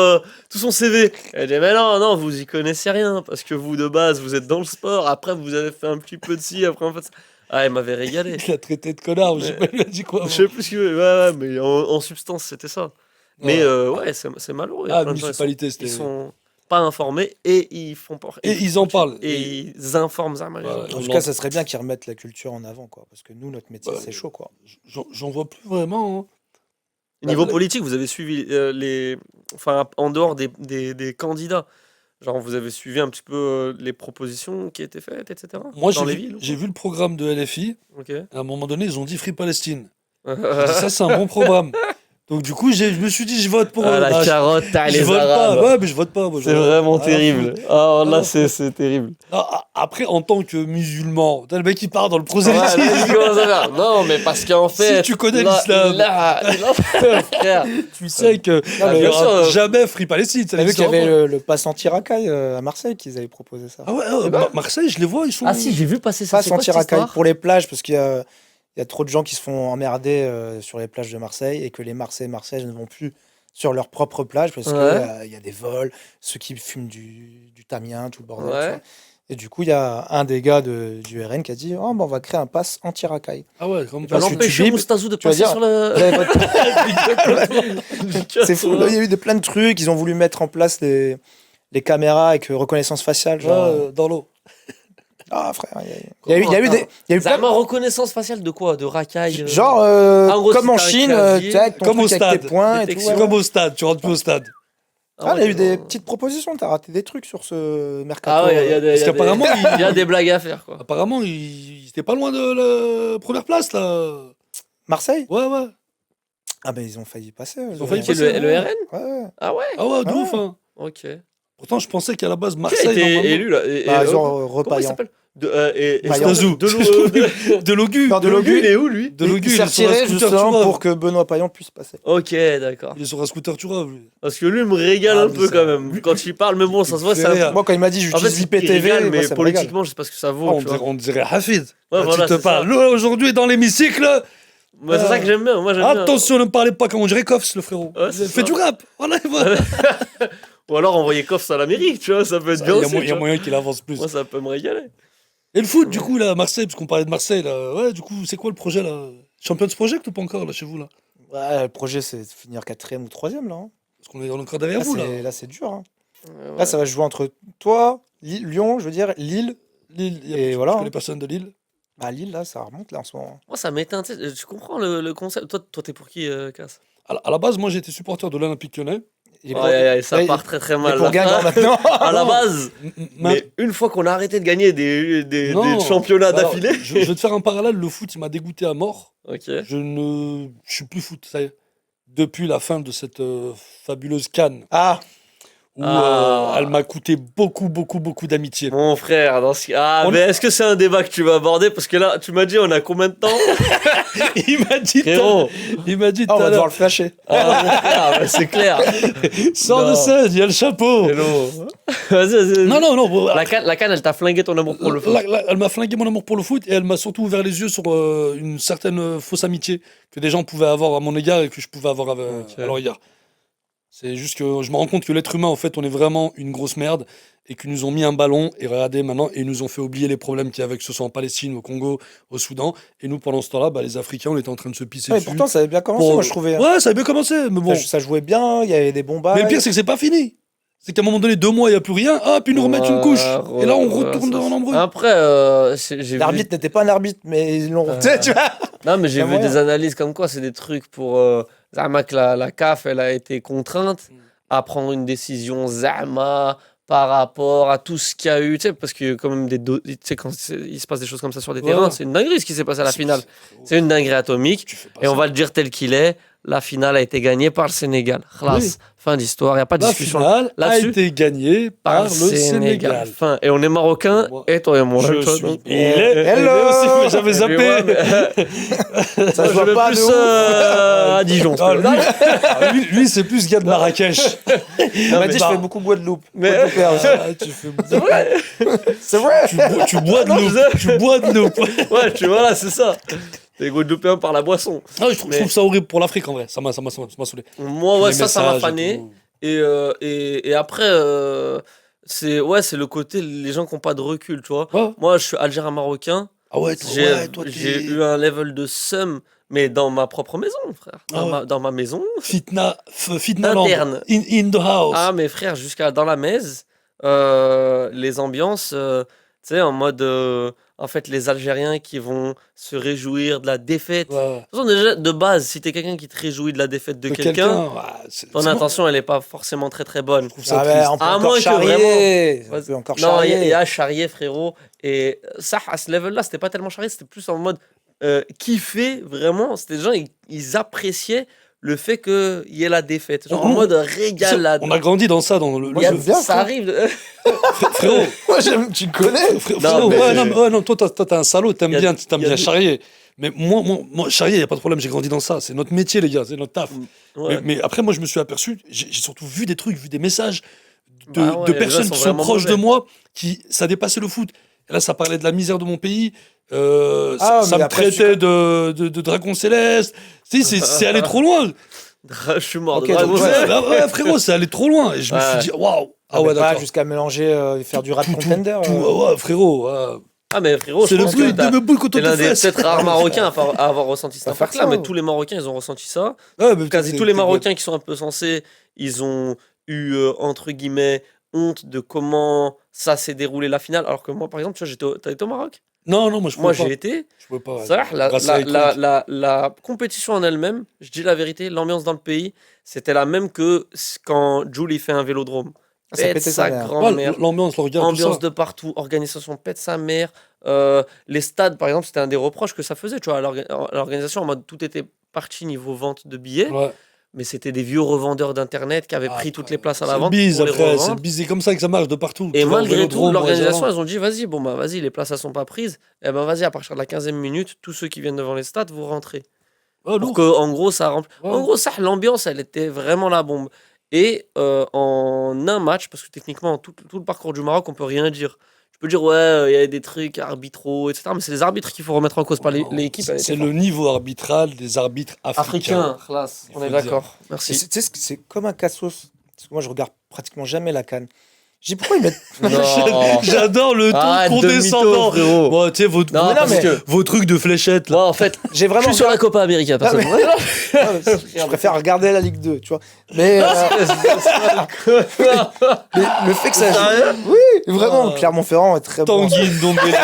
tout son CV. Elle dit, mais non, vous y connaissez rien, parce que vous, de base, vous êtes dans le sport, après, vous avez fait un petit peu de ci, après, en fait... Ah, il m'avait régalé. Il l'a traité de connard, je sais pas, il a dit quoi. Je sais plus ce qu'il veut, ouais, mais en substance, c'était ça. Mais ouais, c'est malheureux. Il y a Ah, plein de gens, municipalité, ils c'était. sont pas informés et ils font pas. Et ils en parlent. Et ils informent ça. Ouais, En on tout cas, ça serait bien qu'ils remettent la culture en avant, quoi. Parce que nous, notre métier, Ouais. c'est chaud, quoi. J'en vois plus vraiment. Hein. Niveau Bah, politique, vous avez suivi enfin, en dehors des candidats. Genre, vous avez suivi un petit peu les propositions qui étaient faites, etc. Moi, dans les villes. j'ai vu le programme de LFI. Ok. À un moment donné, ils ont dit Free Palestine. J'ai dit, ça, c'est un bon programme. Donc, du coup, je me suis dit, je vote pour eux. Ah, la Bah, carotte, je les vote Arabes. pas. Ouais, mais je vote pas. Moi, C'est vraiment terrible. Ah, là, Ah, c'est terrible. Après, en tant que musulman, t'as le mec qui part dans le Ouais, prosélytisme. mais il commence à faire, non, mais parce qu'en fait. Si tu connais là, l'islam. frère. Tu sais que mais il y bien aura sûr. jamais Free Palestine. ça T'as vu qu'il y n'existera avait pas. le pass anti-racaille à Marseille qu'ils avaient proposé ça. Ah ouais, Eh ben. Marseille, je les vois, ils sont. Ah si, j'ai vu passer ça. Pass C'est quoi cette anti-racaille histoire pour les plages, parce qu'il y a trop de gens qui se font emmerder sur les plages de Marseille et que les Marseillais ne vont plus sur leur propre plage parce Ouais. qu'il y a des vols, ceux qui fument du tamien, tout le bordel. tu Ouais. vois. Et du coup, il y a un des gars du RN qui a dit on va créer un pass anti-racaille. Ah ouais, comme Parce On que empêche tu bipes, Moustazou de tu vas passer dire- sur le. Vous avez votre- C'est fou, là, il y a eu plein de trucs. Ils ont voulu mettre en place les caméras avec reconnaissance faciale. Genre, dans l'eau. Ah, frère, il y a eu des. Il y a eu Ça plein a reconnaissance faciale de quoi? De racailles genre, en gros, comme si en t'as un Chine, casier, tu sais, avec ton comme au truc avec tes stade, points et tout. détection. ouais. Comme au stade, tu rentres plus au stade. Ah, il y a eu des non. petites propositions, t'as raté des trucs sur ce mercato. Ah ouais, il y a des, Parce il y a qu'apparemment, des- il y a des blagues à faire, quoi. Apparemment, il était pas loin de la première place, là. Marseille? Ouais, ouais. Ah, ben ils ont failli passer. Ils ont failli Qui, passer. le RN? Ouais. Ah ouais? Ah ouais, de Ah ouf, ouais. hein. Ok. Pourtant, je pensais qu'à la base, Qui a Marseille, été normalement... élu, là? Bah, ils ont Comment il repaillant. s'appelle? Payan. De Logu. Non, de Logu, il est où, lui? De Logu, il il s'est est sur un retiré scooter justement Turab. pour que Benoît Payan puisse passer. Ok, d'accord. Il est sur un scooter Turab, lui. Parce que lui, il me régale Ah, un mais peu ça- quand même. Quand il parle, mais bon, ça se voit, fait c'est un... rire. Moi, quand il m'a dit En fait, j'utilise c'est qu'il VPTV, régale, moi, mais ça me régale. politiquement, je sais pas ce que ça vaut. Oh, tu vois. on dirait Hafid. Ouais, Quand voilà, tu te c'est parles. ça. Là, aujourd'hui, dans l'hémicycle, Moi, c'est ça que j'aime bien. Moi, j'aime bien. attention, ne me parlez pas comme on dirait Koffs, le frérot. Ouais, c'est Fais ça. du rap. Voilà, voilà. Ou alors envoyer Koffs à l'Amérique, tu vois, ça peut être Il bien y a aussi. moyen, tu vois. moyen qu'il avance plus. Moi, ça peut me régaler. Et le foot, du coup, là, Marseille, parce qu'on parlait de Marseille, là. Ouais, du coup, c'est quoi le projet, là? Champions Project ou pas encore, là, chez vous, là? Ouais, le projet, c'est de finir 4e ou 3e, là. Hein. Parce qu'on est encore derrière vous, là. Là, c'est dur. Hein. Ouais. Là, ça va se jouer entre toi, Lyon, je veux dire, Lille. Lille, Et voilà, Je hein. connais personne de Lille. Bah, Lille, là, ça remonte, là, en ce moment. Moi, ça m'éteint. Tu sais, tu comprends le concept. Toi, t'es pour qui, Cass? À la base, moi, j'étais supporter de l'Olympique Lyonnais. Il est Ouais, pour- ouais, ça Ouais, part très très il est mal. pour là. Guingamp maintenant. À la base. Mais Mais une fois qu'on a arrêté de gagner des non. championnats Alors, d'affilée. je vais te faire un parallèle. Le foot, il m'a dégoûté à mort. Ok. Je suis plus foot, ça y est. Depuis la fin de cette fabuleuse canne Ah, où Ah. elle m'a coûté beaucoup, beaucoup, beaucoup d'amitié. Mon frère, On- mais est-ce que c'est un débat que tu vas aborder? Parce que là, tu m'as dit, on a combien de temps? Il m'a dit, Frérot. il m'a dit tout on va à devoir l'heure, le flasher. Ah, mon frère, bah, c'est clair. sors de Non. scène, il y a le chapeau. Hello. Vas-y. Non, non, non. bon, La canne, elle t'a flingué ton amour pour le foot. Elle m'a flingué mon amour pour le foot et elle m'a surtout ouvert les yeux sur une certaine fausse amitié que des gens pouvaient avoir à mon égard et que je pouvais avoir à leur égard. C'est juste que je me rends compte que l'être humain, en fait, on est vraiment une grosse merde et qu'ils nous ont mis un ballon et regardez maintenant, et ils nous ont fait oublier les problèmes qu'il y avait, que ce soit en Palestine, au Congo, au Soudan. Et nous, pendant ce temps-là, bah, les Africains, on était en train de se pisser Ouais, dessus. pourtant, ça avait bien commencé, Pour- moi, je trouvais. Hein. Ouais, ça a bien commencé, mais bon. Ça jouait bien, il y avait des bons bails. Mais le pire, c'est que c'est pas fini. C'est qu'à un moment donné, 2 mois, il n'y a plus rien. Ah, puis ils nous remettent une couche. Et là, on retourne dans l'embrouille. Après, j'ai vu... L'arbitre n'était pas un arbitre, mais ils l'ont. Tu sais, tu vois. Non, mais j'ai y a vu moyen. des analyses comme quoi c'est des trucs pour. Zama, que la CAF, elle a été contrainte à prendre une décision Zama par rapport à tout ce qu'il y a eu. Tu sais, parce que quand même, tu sais, quand il se passe des choses comme ça sur des Ouais. terrains, c'est une dinguerie ce qui s'est passé à la finale. C'est une dinguerie atomique. Tu fais pas Et on ça. va le dire tel qu'il est. La finale a été gagnée par le Sénégal. Khlas. Oui. Fin d'histoire. Il n'y a pas de La discussion finale a là-dessus. été gagnée par le Sénégal. Fin. Et on est marocains, Moi, et toi et moi. Je Tu vois, suis. donc- Il est Hello aussi, mais j'avais Et zappé. puis, ouais, mais- Ça se je voit vais pas plus de ouf. à Dijon. Ah, lui, c'est plus gars de Marrakech. Il m'a dit, je bah- fais beaucoup Guadeloupe. Mais- Guadeloupéen. Ah, tu fais C'est vrai. C'est vrai. tu bois de l'eau. Tu bois de l'eau. Ouais, tu vois là, c'est ça. T'es Guadeloupéen par la boisson. Ah, je trouve ça horrible pour l'Afrique en vrai. Ça m'a saoulé. Moi, ouais, Les ça m'a messages et fané. tout. Et après, c'est le côté, les gens qui n'ont pas de recul, tu vois. Ouais. Moi, je suis algérien-marocain. Ah ouais, toi, J'ai t'es eu un level de seum, mais dans ma propre maison, frère. Ah ouais. Dans ma maison. Fitna land. Interne. In the house. Ah, mes frères, jusqu'à dans la messe, les ambiances, tu sais, en mode, en fait, les Algériens qui vont se réjouir de la défaite. Ouais. De toute façon, déjà, de base, si t'es quelqu'un qui te réjouit de la défaite de De quelqu'un, ton c'est bon. intention, elle est pas forcément très très bonne. Je trouve ça Ah, triste. mais on peut À encore moins que charrier. vraiment- On peut encore Non, il charrier. y a charrier, frérot. Et ça, à ce level-là, c'était pas tellement charrier, c'était plus en mode kiffer, vraiment. C'était des gens, ils appréciaient le fait qu'il y ait la défaite. Genre en Mhm. mode régalade. On a grandi dans ça, dans le. Il y a- j'aime bien, ça frère. arrive. Frérot, Moi, tu connais. frérot, mais ouais, c'est- non, mais- ouais, non, toi, t'es un salaud, t'aimes Il y a- bien, il y a des- charrier. Mais moi, charrier, y a pas de problème, j'ai grandi dans ça. C'est notre métier, les gars, c'est notre taf. Ouais. Mais après, moi, je me suis aperçu, j'ai surtout vu des trucs, vu des messages de, Bah ouais, de les personnes gens qui sont sont vraiment proches de mauvais. moi, qui ça dépassait le foot. Et là, ça parlait de la misère de mon pays. Ah, Ça mais me après, traitait de dragon céleste. Si, c'est allé trop loin. Je suis mort Ok, de Dragon donc, Ball. ouais. Ouais, frérot, c'est allé trop loin. Et je me Ouais. suis dit, waouh. Ah Mais ouais, pas d'accord. jusqu'à mélanger et faire du rap Tout, contender. ouais, frérot. Ouais. Ah, mais frérot, C'est je le pense plus que de me boule contre t'es l'un tes des fesses. peut-être rares Marocains à avoir ressenti cet Pas faire impact-là, ça, mais ouais. tous les Marocains, ils ont ressenti ça. Ouais, mais Quasi t'es- tous les t'es- Marocains qui sont un peu sensés, ils ont eu, entre guillemets, honte de comment ça s'est déroulé la finale. Alors que moi, par exemple, tu vois, t'as été au Maroc? Non, moi je Moi, pouvais pas. j'ai été. Je pouvais pas. Ça, Grâce à l'électronique. la compétition en elle-même, je dis la vérité, l'ambiance dans le pays, c'était la même que quand Jules il fait un vélodrome. Ça Pète pétait sa sa mère. grand-mère. L'ambiance, le regard, tout Ambiance ça. de partout, organisation pète sa mère. Les stades, par exemple, c'était un des reproches que ça faisait, tu vois, à l'organisation, en mode tout était parti niveau vente de billets, Ouais. mais c'était des vieux revendeurs d'internet qui avaient Ah, pris toutes après, les places à C'est la le vente bise pour les après, c'est le revendre. bise, c'est comme ça que ça marche de partout. Et Tu vas au malgré tout, Vélodrome, l'organisation, au elles ont dit vas-y, les places elles sont pas prises. Eh ben vas-y, à partir de la 15e minute, tous ceux qui viennent devant les stades, vous rentrez. Ah, Pour lourd. que, en gros, ça remplit. Ouais. En gros, ça, l'ambiance, elle était vraiment la bombe. Et en un match, parce que techniquement, tout le parcours du Maroc, on peut rien dire. Je peux dire, ouais, il y a des trucs arbitraux, etc. Mais c'est les arbitres qu'il faut remettre en cause, pas l'équipe. elle était C'est forte. le niveau arbitral des arbitres africains. Africain, classe. Il On faut est le dire. d'accord. Et Merci. tu sais, c'est comme un cassos. Parce que moi, je regarde pratiquement jamais la CAN. J'ai dit pourquoi ils mettent. Non. J'adore le ton Arrête de condescendant. mytho, frérot. Bon, tu sais, vos, Non, vos- parce mais- que. vos trucs de fléchettes, là. Moi, en fait, J'ai je vraiment. suis sur la Copa América, Ah, mais- personne. Je préfère regarder la Ligue 2, tu vois. Mais le fait que ça. Oui, vraiment, Ah. Clermont-Ferrand est très bon. Tanguy Ndombele.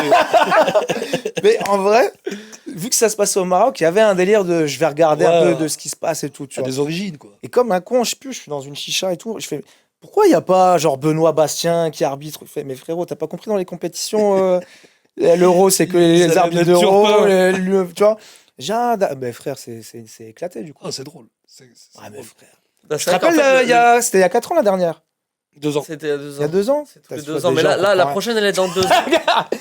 Mais en vrai, vu que ça se passait au Maroc, il y avait un délire de je vais regarder un Ouais. peu de ce qui se passe et tout, tu À vois. des origines, quoi. Et comme un con, je sais plus, je suis dans une chicha et tout, je fais pourquoi il n'y a pas genre Benoît Bastien qui arbitre? Il fait mais frérot, t'as pas compris dans les compétitions l'euro, c'est que Ça les allait arbitres mettre d'euro, Turpin. tu vois. Ben frère, c'est éclaté du coup. Ah, c'est drôle. C'est Ah, mais drôle. frère. Bah, Je c'est te vrai qu'en rappelle, fait, c'était il y a 4 ans la dernière. 2 ans. C'était il y a 2 Il y a ans. 2 ans. C'est tous les Putain, 2 tu vois, ans. Mais déjà, là, on la comprend prochaine, elle est dans 2 ans.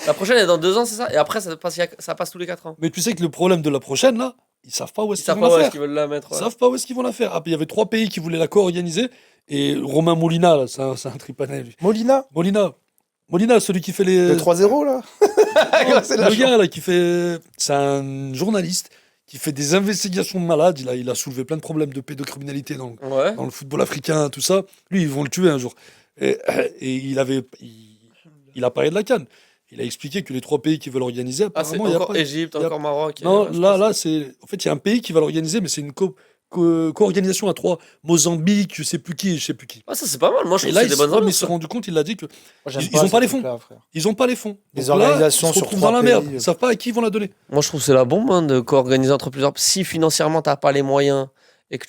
La prochaine, elle est dans 2 ans, c'est ça? Et après, ça passe tous les 4 ans. Mais tu sais que le problème de la prochaine, là, ils savent pas où Ils est-ce qu'ils savent vont pas la où est-ce faire. qu'ils veulent la mettre. Ils Ouais. savent pas où est-ce qu'ils vont la faire. Ah, puis il y avait 3 pays qui voulaient la co-organiser. Et Romain Molina, là, c'est un tripanet, lui. Molina, Molina, celui qui fait les. le 3-0 là. C'est de la Le gars, là, qui fait. C'est un journaliste qui fait des investigations de malades. Il a soulevé plein de problèmes de pédocriminalité dans Ouais. le football africain, tout ça. Lui, ils vont le tuer un jour. Et il a parlé de la CAN. Il a expliqué que les 3 pays qui veulent l'organiser, Ah, c'est apparemment, il y a encore pas. Égypte, y a- encore Maroc. Non, je là, pense. là, c'est. En fait, il y a un pays qui va l'organiser, mais c'est une co-organisation à 3. Mozambique, je sais plus qui. Ah, ça, c'est pas mal. Moi, je Et trouve là, que c'est des bonnes mais ils annonces. se sont rendu compte, il a dit que Moi, j'aime Ils ont pas ces les fonds. trucs-là, frère. ils ont pas les fonds. Les Donc là, organisations ils se sur retrouvent 3 dans la merde. pays. Ils savent pas à qui ils vont la donner. Moi, je trouve que c'est la bombe hein, de co-organiser entre plusieurs. Si financièrement, t'as pas les moyens et que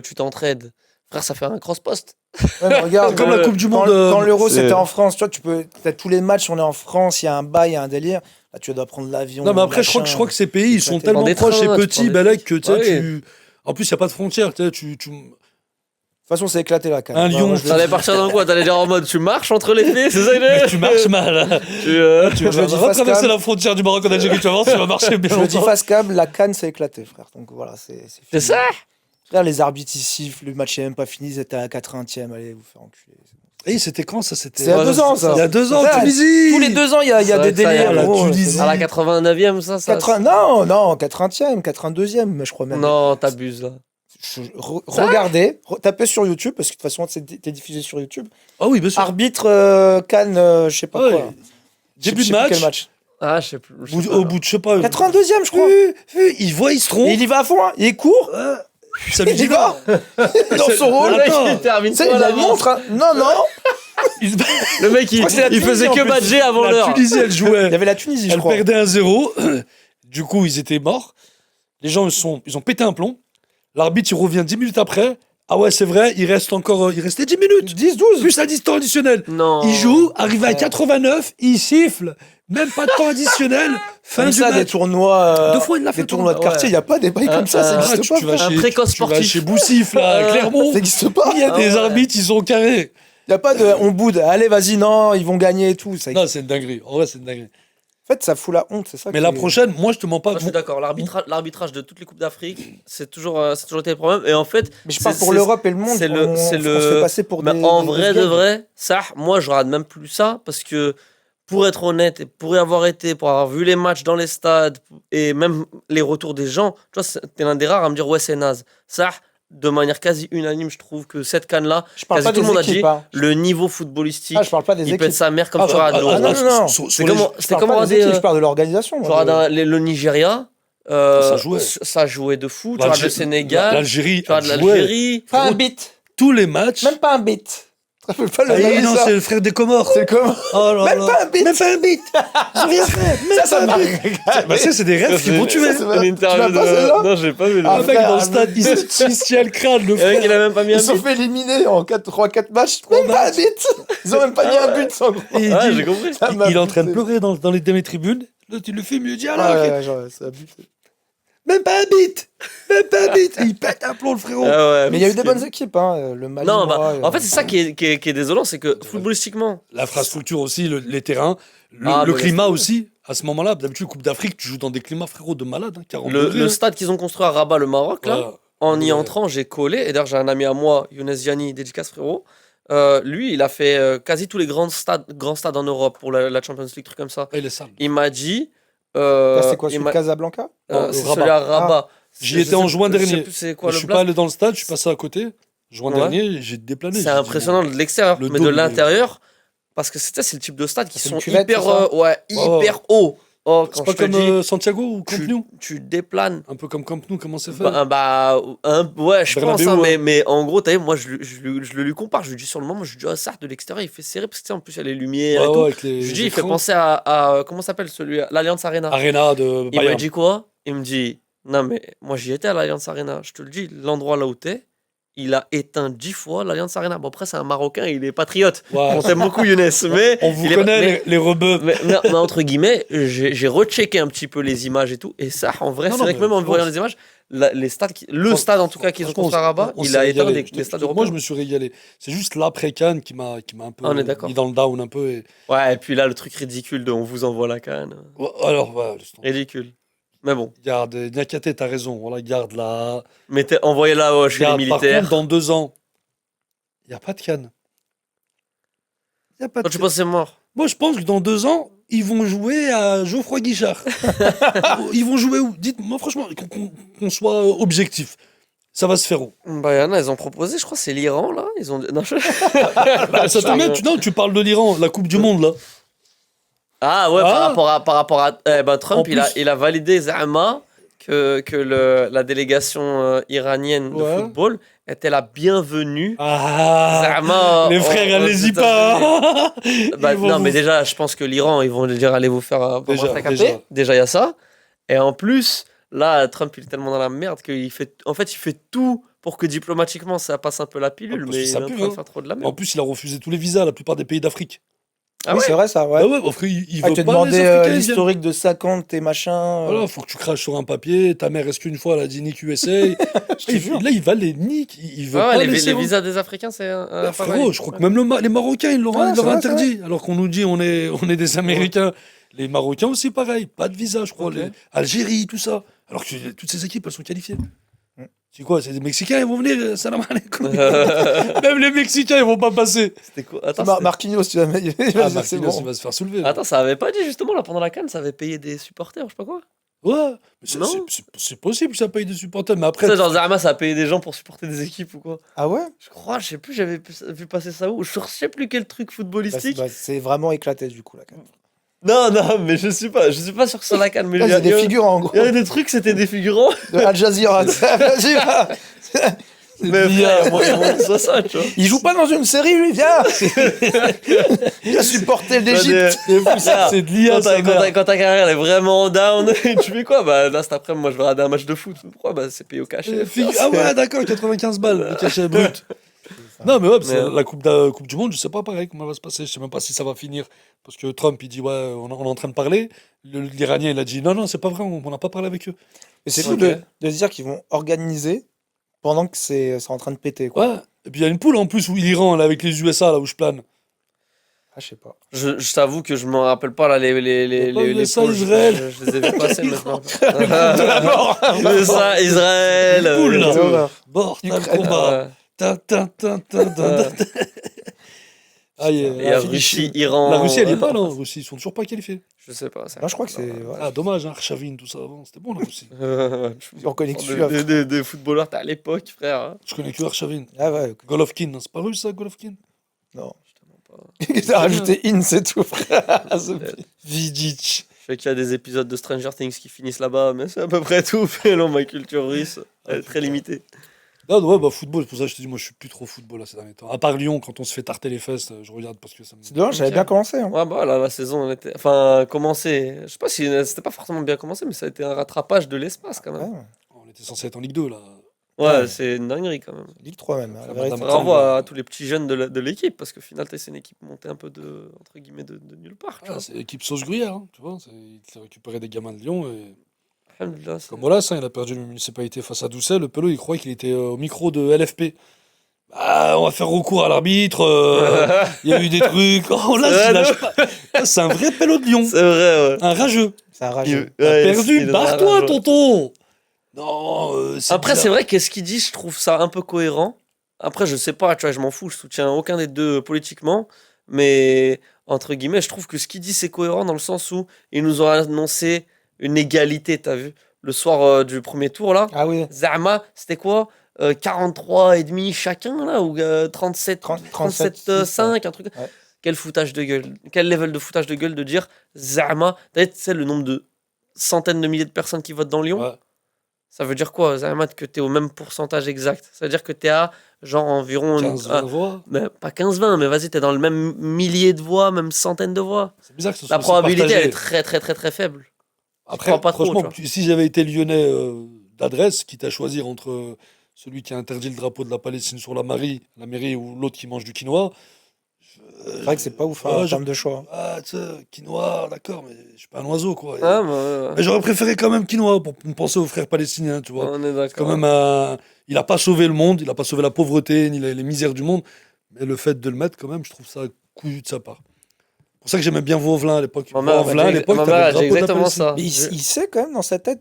tu t'entraides, frère, ça fait un cross-post. Ouais, mais regarde, Comme la Coupe du quand, Monde. quand l'Euro c'est- c'était en France, tu vois, t'as tous les matchs, on est en France, il y a un bail, il y a un délire. Là, tu dois prendre l'avion. Non, mais après, je machin. crois que ces pays, ils sont Tu tellement prends des proches et trains, tu petits, prends des Balek, que trucs. tu sais, Ouais. En plus, il n'y a pas de frontières. Tu sais, De toute façon, c'est éclaté la canne. Un lion, je le T'allais dis. partir dans quoi? T'allais dire en mode tu marches entre les pieds, c'est ça Mais tu marches mal. Hein. Tu Je le dis vas face traverser cam. la frontière du Maroc en Algérie, tu vas voir, tu vas marcher bien Je le dis longtemps. face câble, la canne c'est éclaté, frère. Donc voilà, c'est C'est fini. ça? Frère, les arbitres ils sifflent, le match est même pas fini, ils étaient à la 80e, allez vous faire enculer. Et c'était quand ça? C'était C'est il y a 2 ans ça. il y a 2 ans, Frère, Tunisie. Tous les 2 ans, il y a C'est vrai des que ça, il y a délires. la gros, Tunisie. À la 89e, ça 80... Non, 80e, 82e, mais je crois même. Non, t'abuses là. Regardez, tapez sur YouTube, parce que de toute façon, t'es diffusé sur YouTube. Ah oui, bien sûr. Arbitre, Cannes, je sais pas Ouais. quoi. Début Je de sais plus quel match. Ah, je sais plus. je sais Au pas. bout de, je sais pas. 82e, je crois. Il voit, il se trompe. Et il y va à fond, hein. Il court, Ça lui il dit y va. Dans son rôle. Le mec, Attends. il termine Tu sais, pas il la la montre. Hein. Non, non. Le mec, il crois que c'est la il faisait Tunisie, que en plus. badger avant La l'heure. Tunisie, elle Il y jouait. avait la Tunisie, je Elle crois. perdait 1-0. Du coup, ils étaient morts. Les gens, ils ont pété un plomb. L'arbitre, il revient 10 minutes après. Ah ouais, c'est vrai, il restait 10 minutes. 10, 12. Plus un temps additionnel. Non. Il joue, arrivé à 89, il siffle. Même pas de temps additionnel. Fin Comme du ça, des match. tournois, 2 fois, il l'a fait. des tournois de quartier, il Ouais. n'y a pas des bails comme ça, ça Ah, Ah, n'existe pas. tu vas frère. Un chez, précoce tu vas sportif. chez Boussif, là, à Clermont. Ça n'existe pas. Il y a Ah des ouais. arbitres, ils sont carrés. Il n'y a pas de on boude, allez, vas-y, non, ils vont gagner et tout. Ça... Non, c'est une dinguerie. En vrai, c'est une dinguerie. En fait, ça fout la honte, c'est ça. Mais qui la est- prochaine, moi, je te mens pas. Moi, je suis d'accord. L'arbitrage de toutes les coupes d'Afrique, c'est toujours été le problème. Et en fait, Mais je parle c'est- pour c'est- l'Europe et le monde. c'est le- on c'est se le- fait passer pour mais des. en des vrai de gueules. vrai, ça, moi, je regarde même plus ça parce que pour être honnête et pour y avoir été, pour avoir vu les matchs dans les stades et même les retours des gens, tu vois, t'es l'un des rares à me dire ouais, c'est naze. Ça, de manière quasi unanime, je trouve que cette canne-là, Je parle quasi pas tout le des monde a équipes. dit hein. le niveau footballistique, Ah, je parle pas des il pète équipes. sa mère comme Ah, tu regardes l'Euro. non, non. C'est comme Je parle pas on des dit, équipes, je parle de l'organisation. tu moi, regardes le Nigeria, Ça jouait. de fou, tu regardes le Sénégal, L'Algérie, tu regardes elle jouait. l'Algérie. Pas un bit. Tous les matchs. Même pas un bit. te rappelles pas le Ah, Mali, non, ça c'est le frère des Comores. C'est comment Oh là Même là. pas un beat. Même pas un beat. J'ai rien fait. Même Ça pas m'a un beat. régalé. Bah, c'est des rêves qui vont tuer. Ça, c'est vrai. Une interview Tu l'as pas, celle-là Non, j'ai pas vu le Ah, Le mec frère, dans le stade, il se tient le crâne, le Le mec, il frère. a même pas mis un Ils se sont but. fait éliminer en 3-4 matchs. Même pas un but. Ils ont même pas mis un but, sans gros. Et il Ouais, dit- j'ai compris. Ça m'a il est en train de buté. pleurer dans les tribunes. Là, tu le filmes, il lui dit alors, Ah ok. ouais, genre, ça a buté. Même pas un beat. Même pas un beat. Et il pète un plomb, le frérot. Ah ouais, Mais il y a eu des parce bonnes que- équipes, hein. Le Mali. Non, moi, en fait, c'est ça qui est désolant, c'est que footballistiquement, L'infrastructure aussi, les terrains, le Ah, bah, climat laisse aussi. À ce moment-là, d'habitude, Coupe d'Afrique, tu joues dans des climats, frérot, de malade. Hein, 40 le degrés. stade qu'ils ont construit à Rabat, le Maroc, là, Voilà. en y Ouais. entrant, j'ai collé. Et d'ailleurs, j'ai un ami à moi, Younes Ziani, dédicace frérot. Lui, il a fait quasi tous les grands stades en Europe pour la Champions League, trucs comme ça. Ah, il est sale. Il m'a dit. C'est quoi, il celui de m'a- Casablanca Non, c'est Rabat. celui à Rabat. J'y étais en juin Je sais dernier. plus c'est quoi Je le suis blast. pas allé dans le stade, je suis passé à côté. Juin Ouais. dernier, j'ai déplané. C'est j'ai dit, impressionnant de l'extérieur, Le mais dôme, de il est- l'intérieur, parce que c'est le type de stade qui C'est sont une cuvette, hyper, c'est ça ouais, hyper hauts. Oh, C'est quand pas je te comme dis, Santiago ou Camp tu, Nou. tu déplanes. Un peu comme Camp Nou, comment c'est fait Ouais, je pense, Bernabéu, hein, ouais. mais en gros, t'as vu, moi, je le lui compare. Je lui dis sur le moment, je lui dis, ah, ça, de l'extérieur, il fait serré, parce que tu sais, en plus, il y a les lumières et Ouais, tout. ouais, avec les Je lui dis, il fait écrans. penser à comment s'appelle celui, l'Alliance Arena. Arena de Il me Bayern. dit quoi? Il me dit, non, mais moi, j'y étais à l'Alliance Arena. Je te le dis, l'endroit là où t'es, il a éteint 10 fois l'Alliance Arena. Bon, après, c'est un Marocain, il est patriote. Ouais. On t'aime beaucoup, Younes, mais. On vous il est- connaît, mais- les rebeux. mais entre guillemets, j'ai rechecké un petit peu les images et tout. Et ça, en vrai, Non, c'est non, vrai que mais même en je voyant pense- les images, le stade en tout cas qu'ils ont Franchement, construit à Rabat, on il s'est a éteint régalé. des stades Moi, européens. je me suis régalé. C'est juste l'après-Cannes qui m'a un peu Ah, on est d'accord. mis dans le down un peu. Ouais, et puis là, le truc ridicule de on vous envoie la canne. Ouais, alors, ouais, laisse tomber. Ridicule. Mais bon, Garde, Niakate, t'as raison. Voilà, garde là. envoyez-la chez les Garde, par militaires. contre, dans 2 ans, il n'y a pas de Cannes. Il n'y a pas de Toi, tu Cannes. penses que c'est mort? Moi, je pense que dans 2 ans, ils vont jouer à Geoffroy Guichard. Ils vont jouer où? Dites-moi, franchement, qu'on soit objectif. Ça va se faire où? Bah, y en a, ils ont proposé, je crois, c'est l'Iran, là. Ils ont. Non, Bah, ça tombe bien, non, tu parles de l'Iran, la Coupe du Monde, là. Ah ouais, Ah. par rapport à Trump, En plus- il a validé Zama que la délégation iranienne de Ouais. football était la bienvenue. Ah, Zama, les frères, allez-y pas. Bah, Ils vont non, vous- mais déjà, je pense que l'Iran, ils vont dire allez vous faire un peu Déjà, matraquer. déjà. Déjà, il y a ça. Et en plus, là, Trump, il est tellement dans la merde qu'il fait, en fait, il fait tout pour que diplomatiquement, ça passe un peu la pilule, Ah, parce mais que il ça est en pue, train de hein. faire trop de la En merde. plus, il a refusé tous les visas à la plupart des pays d'Afrique. Ah Oui, ouais c'est vrai, ça, ouais. Ah ouais, frère, il Ah, veut il te pas demandait les Africains, ils viennent. l'historique de 50 et machin. Voilà, faut que tu craches sur un papier. Ta mère, est-ce qu'une fois, elle a dit nique USA? Je te jure. Là, il va les nique. Il veut Ouais, pas les laisser. visas des Africains, c'est Ah, pas frérot, mal. je crois que même les Marocains, ils Ouais, leur c'est ont vrai, interdit. Alors qu'on nous dit on est des Américains. Les Marocains aussi, pareil. Pas de visa, je crois. Ok. Algérie, tout ça. Alors que toutes ces équipes, elles sont qualifiées. Mm. C'est quoi? C'est des Mexicains, ils vont venir. Salam alaikum. Même les Mexicains, ils vont pas passer. C'était quoi? Attends, Marquinhos, tu vas mettre. Ah, c'est Marquinhos, bon. il va se faire soulever. Attends, ça avait pas dit justement là pendant la CAN, ça avait payé des supporters, je sais pas quoi. Ouais, mais Non. c'est possible que ça paye des supporters. Mais Tu après, sais, genre Zama, ça a payé des gens pour supporter des équipes ou quoi. Ah ouais Je crois, je sais plus, j'avais vu passer ça où. Je sais plus quel truc footballistique. C'est vraiment éclaté du coup, là, quand même. Non, mais je suis pas sûr que c'est la CAN, mais Là, il y a c'est des figurants, en gros. il y a des trucs, c'était des figurants. De Al Jazeera. Vas-y, Mais frère, moi, ils soit ça, tu vois. il joue pas dans une série, lui, viens Il a supporté l'Égypte. c'est de l'IA, Quand sa mère. quand ta carrière est vraiment down, tu fais quoi? Bah là, cet après-midi, moi, je vais regarder un match de foot. Pourquoi? Bah, c'est payé au cachet. Ah ouais, d'accord, 95 balles, le cachet brut. Non, mais ouais, parce que Mais- la coupe du Monde, je sais pas pareil comment elle va se passer. Je sais même pas si ça va finir. Parce que Trump, il dit, ouais, on est en train de parler. L'Iranien, il a dit, non, c'est pas vrai, on n'a pas parlé avec eux. Mais c'est Ok. fou de se dire qu'ils vont organiser pendant que c'est en train de péter, quoi. Ouais. Et puis il y a une poule en plus où l'Iran, là, avec les USA, là où je plane. Ah, je sais pas. Je t'avoue que je me rappelle pas là les pas USA, poules, Israël. je les ai vus passer maintenant. USA, Israël. Les poules, là. Quelle horreur. Mortal Ukraine. Kombat. Ta, ta, ta, ta, ta, ta. Ah, il Il y a Russie, Russie, Iran. La Russie, elle est pas là. La Russie, ils sont toujours pas qualifiés. Je sais pas. ça. Non, je crois que c'est. ouais. Ah, dommage, hein, Arshavin, tout ça avant. C'était bon, la Russie. On connaît que celui-là. Des footballeurs, t'as à l'époque, frère. hein. Je connais que Arshavin. Ah ouais, Golovkin, non, c'est pas russe ça, Golovkin? non. T'as rajouté in, c'est tout, frère. Vidic. Je sais qu'il y a des épisodes de Stranger Things qui finissent là-bas, mais c'est à peu près tout. Mais non, ma culture russe, elle est très limitée. Ah, ouais, bah, football, c'est pour ça que je te dis, moi, je suis plus trop football là, ces derniers temps. À part Lyon, quand on se fait tarter les fesses, je regarde parce que ça me. C'est dommage, j'avais Ok. bien commencé. Hein. Ouais, bah là, la saison, elle était... enfin, commencé. Je sais pas si c'était pas forcément bien commencé, mais ça a été un rattrapage de l'espace quand même. Ouais, On était censé être en Ligue 2, là. Ouais, Ouais. c'est une dinguerie quand même. Ligue 3 même. Frère, la vérité. Madame Bravo Tang, à tous les petits jeunes de l'équipe, parce qu'au final, c'est une équipe montée un peu de, entre guillemets, de nulle part. Tu Ah, vois. c'est l'équipe sauce gruyère, hein, tu vois. Il s'est récupéré des gamins de Lyon. Et... Alhamdoulilah, Comme Wallace, hein, il a perdu une municipalité face à Doucet. Le pelot, il croyait qu'il était au micro de LFP. Ah, on va faire recours à l'arbitre. Il y a eu des trucs. Oh là, Ouais, il lâche pas. Ah, c'est un vrai pelot de Lyon. C'est vrai, ouais. Un rageux. C'est un rageux. T'as Ouais, perdu. il est Barre-toi, rageux. tonton. Non, Après, c'est bizarre. vrai qu'est-ce qu'il dit, je trouve ça un peu cohérent. Après, je sais pas, tu vois, je m'en fous, je soutiens aucun des deux politiquement, mais entre guillemets, je trouve que ce qu'il dit, c'est cohérent dans le sens où il nous a annoncé une égalité, t'as vu, le soir du premier tour, là. Ah oui, Zama, c'était quoi 43 et demi chacun, là, ou 37, 37, 5, un truc. Ouais. Quel foutage de gueule, quel level de foutage de gueule de dire Zama, tu sais, le nombre de centaines de milliers de personnes qui votent dans Lyon. Ouais. Ça veut dire quoi, Zahmat, que tu es au même pourcentage exact? Ça veut dire que tu es à genre environ. 15-20 voix. Mais pas 15-20, mais vas-y, tu es dans le même millier de voix, même centaine de voix. C'est bizarre que ce soit La aussi probabilité, partagé. elle est très, très, très, très faible. Après, crois pas trop, franchement, tu si j'avais été lyonnais d'adresse, quitte à choisir entre celui qui a interdit le drapeau de la Palestine sur la mairie ou l'autre qui mange du quinoa. c'est vrai que c'est pas ouf hein, Ouais, en je- termes de choix. Ah, tu sais, quinoa, d'accord, mais je suis pas un oiseau, quoi. Ah, bah, Mais j'aurais préféré quand même quinoa pour me penser aux frères palestiniens, tu vois. on est C'est quand d'accord. même il n'a pas sauvé le monde, il n'a pas sauvé la pauvreté ni les misères du monde, mais le fait de le mettre, quand même, je trouve ça couillu de sa part. C'est pour ça que j'aimais bien Vauvelin à l'époque. Ma mère, Vauvelin, à l'époque, ma t'avais mère le a dit drapeau de la exactement Palestine. ça. Mais il sait quand même dans sa tête,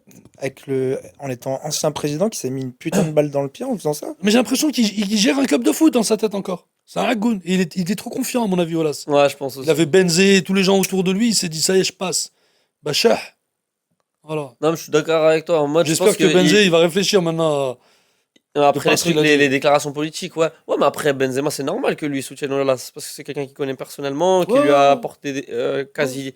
en étant ancien président, qu'il s'est mis une putain de balle dans le pied en faisant ça. Mais j'ai l'impression qu'il gère un club de foot dans sa tête encore. C'est un ragoun. Et il est trop confiant, à mon avis, Wallace. Ouais, je pense aussi. Il avait Benzé, tous les gens autour de lui, il s'est dit, ça y est, je passe. Bah, chah. Voilà. Non, mais je suis d'accord avec toi. En mode, je J'espère pense que Benzé, il va réfléchir maintenant à... Après parce qu'il a dit. les déclarations politiques, ouais. Ouais, mais après Benzema, c'est normal que lui soutienne Olas parce que c'est quelqu'un qu'il connaît personnellement, qui Ouais, lui a ouais. apporté quasi.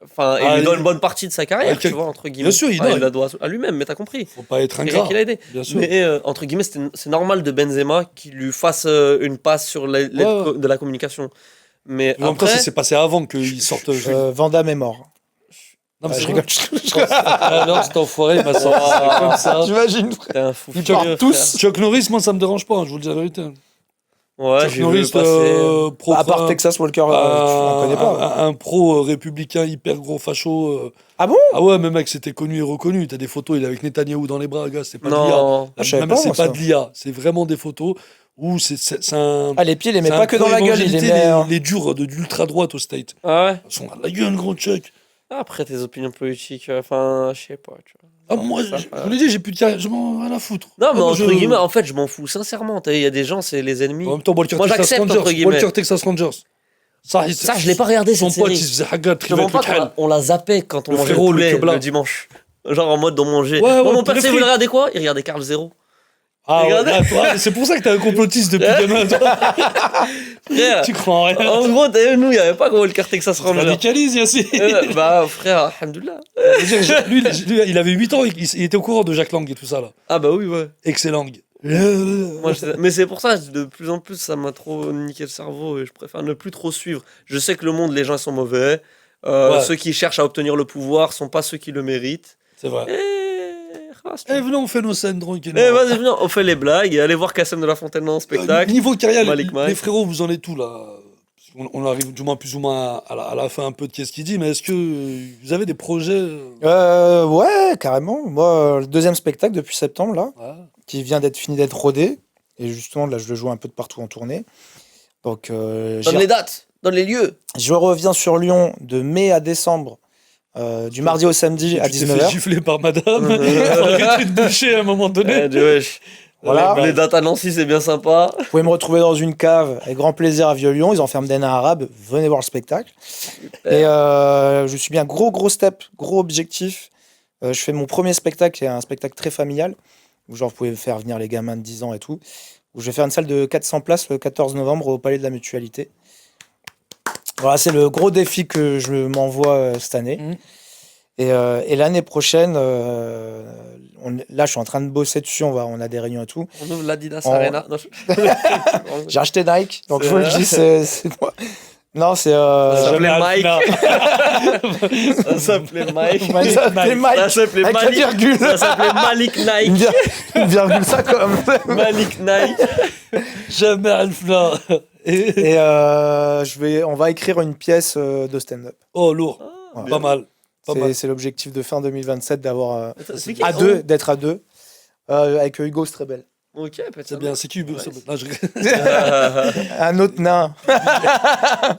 Enfin, Ah, il doit il- une bonne partie de sa carrière, Ouais, tu vois, entre guillemets. Bien sûr, il Enfin, doit. la doit à lui-même, mais t'as compris. Faut pas être C'est quelqu'un ingrat. qui l'a aidé. Bien sûr. Mais entre guillemets, c'est normal de Benzema qu'il lui fasse une passe sur l'aide Ouais. de la communication. Mais Mais en même temps, après, ça s'est passé avant qu'il sorte. Van Damme est mort. Non, mais Ah, c'est je vrai. rigole. Alors, cet enfoiré, il m'a sorti ça comme ça. J'imagine, frère. t'es un fou Ils furieux, partent tous. frère. Chuck Norris, moi, ça me dérange pas, hein, je vous le dis la vérité. Ouais, Chuck j'ai vu Norris, passer. pro, À part Texas Walker, tu n'en connais pas. un pro républicain hyper gros facho. Ah bon? Ah ouais, mais mec, c'était connu et reconnu. T'as des photos, il est avec Netanyahou dans les bras, gars, c'est pas de l'IA. Non. Ah, je savais Non, mais pas, c'est moi, pas ça. de l'IA, c'est vraiment des photos où c'est un. Ah, les pieds, il les met c'est pas un que dans la gueule, il les pro-évangélité, met. les durs d'ultra droite au state. Ah ouais. Ils sont à la gueule, gros Chuck. Après, tes opinions politiques, enfin, je sais pas, tu vois. Ah, moi, Ça, je vous l'ai dit, j'ai plus de carrière, je m'en ai rien à foutre. Non, mais Ah, moi, entre guillemets, en fait, je m'en fous sincèrement. Il y a des gens, c'est les ennemis. En même temps, Walker Moi, Texas j'accepte, Rangers. entre guillemets. Walker Texas Rangers. Ça, Ça, je l'ai pas regardé Son cette pote, il série. se faisait hagar, Je te mens pas qu'on la zappait quand on Le mangeait frérot, le le poulet kebla. le dimanche. Genre en mode on mangeait. Ouais, Moi, ouais, mon père, le c'est vous fric. regardez quoi? Il regardait Carl Zero. Ah, ouais, Regardez. là, toi, c'est pour ça que t'es un complotiste depuis gamin, toi. Frère, Tu crois en rien. en gros, t'as vu, nous, il n'y avait pas Walker Texas Tu Ranger. radicalises, Yassine. Bah, frère, alhamdoulilah. Lui, il avait 8 ans, il était au courant de Jacques Lang et tout ça, là. Ah, bah oui, ouais. Excellent. Moi, mais c'est pour ça, de plus en plus, ça m'a trop niqué le cerveau et je préfère ne plus trop suivre. Je sais que le monde, les gens ils sont mauvais. Ouais. Ceux qui cherchent à obtenir le pouvoir sont pas ceux qui le méritent. C'est vrai. Khalas, Eh, venez, on fait nos scènes tranquillement. Eh, vas-y, viens, on fait les blagues et allez voir Kassem de la Fontaine en spectacle. Niveau carrière, Malik Mike. les frérots, vous en êtes tout là. On arrive du moins plus ou moins à la fin un peu de qu'est-ce qu'il dit, mais est-ce que vous avez des projets Ouais, carrément. Moi, le deuxième spectacle depuis septembre, là, Ouais. qui vient d'être fini d'être rodé. Et justement, là, je le joue un peu de partout en tournée. Donc, Donne les dates, donne les lieux. je reviens sur Lyon de mai à décembre, du mardi au samedi à Tu t'es fait 19h. gifler par madame. Arrêtez de boucher à un moment donné. Wesh. Voilà. Les dates à Nancy, c'est bien sympa. Vous pouvez me retrouver dans une cave avec grand plaisir à Vieux-Lyon. Ils enferment des nains arabes. Venez voir le spectacle. Et je suis bien gros step, gros objectif. Je fais mon premier spectacle, qui est un spectacle très familial, où genre vous pouvez faire venir les gamins de 10 ans et tout. Où je vais faire une salle de 400 places le 14 novembre au Palais de la Mutualité. Voilà, c'est le gros défi que je m'envoie cette année. Mhm. Et l'année prochaine, là, je suis en train de bosser dessus. On a des réunions et tout. On ouvre l'Adidas On- Arena. Non, J'ai acheté Nike, donc je vous le dis, c'est moi. Non, c'est. Ça s'appelait Jamais Mike. Alpna. Ça s'appelait Mike. Ça s'appelait Mike. Ça s'appait Avec la Malik. virgule. Ça s'appelait Malik Une, Nike. une virgule, ça comme. Malik Nike. Jamais Alpna. Et on va écrire une pièce de stand-up. Oh, lourd. Ah, Pas mal. Pas mal. C'est l'objectif de fin 2027 d'avoir C'est qui? d'être à deux, avec Hugo Strebel. Ok, peut-être. C'est bien, c'est qui Hugo Ouais. Strebel? Non, je rigole. Un autre nain.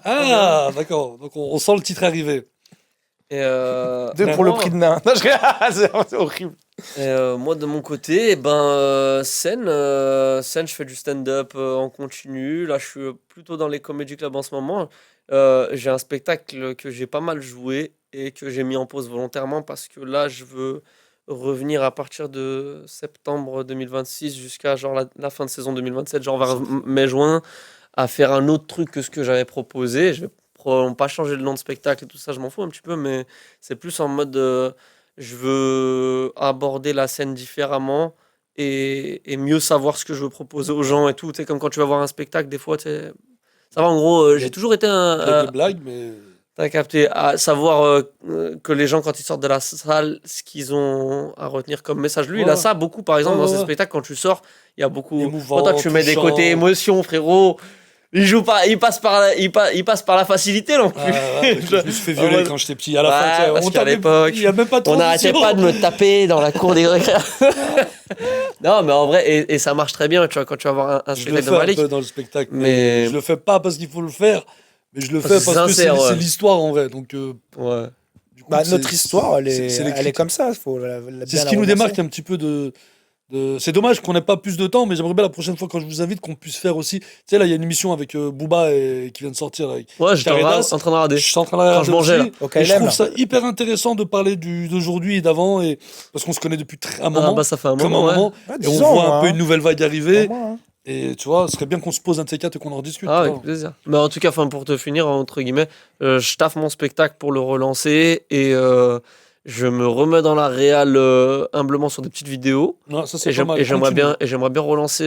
Ah, d'accord. Donc on sent le titre arriver. Et Deux pour le prix de nain. Non, c'est horrible. moi, de mon côté, scène, je fais du stand-up en continu. Là, je suis plutôt dans les comedy clubs en ce moment. J'ai un spectacle que j'ai pas mal joué et que j'ai mis en pause volontairement parce que là, je veux revenir à partir de septembre 2026 jusqu'à genre la fin de saison 2027, genre vers mai-juin, à faire un autre truc que ce que j'avais proposé. Je vais probablement pas changer le nom de spectacle et tout ça, je m'en fous un petit peu, mais c'est plus en mode je veux aborder la scène différemment et mieux savoir ce que je veux proposer aux gens et tout. Tu sais, comme quand tu vas voir un spectacle, des fois, tu sais, ça va en gros, j'ai toujours été Il y a un. des blagues, mais. T'as capté, à savoir que les gens, quand ils sortent de la salle, ce qu'ils ont à retenir comme message. Lui, il a Ouais. ça beaucoup, par exemple, Ouais, dans ses ouais. spectacles, quand tu sors, il y a beaucoup. Émouvant, Toi, tu mets des touchant. côtés émotion, frérot. Il joue pas, il passe par la facilité, non plus. Ah, ouais, je me suis fait violer En mode- quand j'étais petit. À la Ouais, fin, tu sais, parce on qu'à t'a même- l'époque, il y a même pas de On n'arrêtait transition. pas de me taper dans la cour des récré. Non, mais en vrai, et ça marche très bien, tu vois, quand tu vas voir un Je le spectacle fais de un Malik. peu dans le spectacle, mais Mais- je le fais pas parce qu'il faut le faire, mais je le fais C'est parce que sincère, ouais. c'est l'histoire en vrai. Donc, Ouais. du coup, Bah, c'est- notre histoire, elle c'est est l'écrit. comme ça. Faut C'est ce qui nous démarque un petit peu de. C'est dommage qu'on n'ait pas plus de temps, mais j'aimerais bien la prochaine fois quand je vous invite qu'on puisse faire aussi. Tu sais, là, il y a une émission avec Booba qui vient de sortir. Là. Ouais, j'étais Caridas. en train de regarder. Je suis en train de Quand regarder je mangeais, aussi, là. Au et je KLM. trouve ça hyper intéressant de parler d'aujourd'hui et d'avant, et parce qu'on se connaît depuis un moment, Ah, bah, ça fait un comme moment, un ouais. moment, Ouais, et on 10 ans, voit moi, un peu hein. une nouvelle vague arriver. Pour moi, hein. Et tu vois, ce serait bien qu'on se pose un de ces quatre et qu'on en discute. Ah, tu avec vois. plaisir. Mais en tout cas, pour te finir, entre guillemets, je taffe mon spectacle pour le relancer et je me remets dans la réal humblement sur des petites vidéos. Non, ça c'est Et pas mal. j'aimerais Continue. j'aimerais bien relancer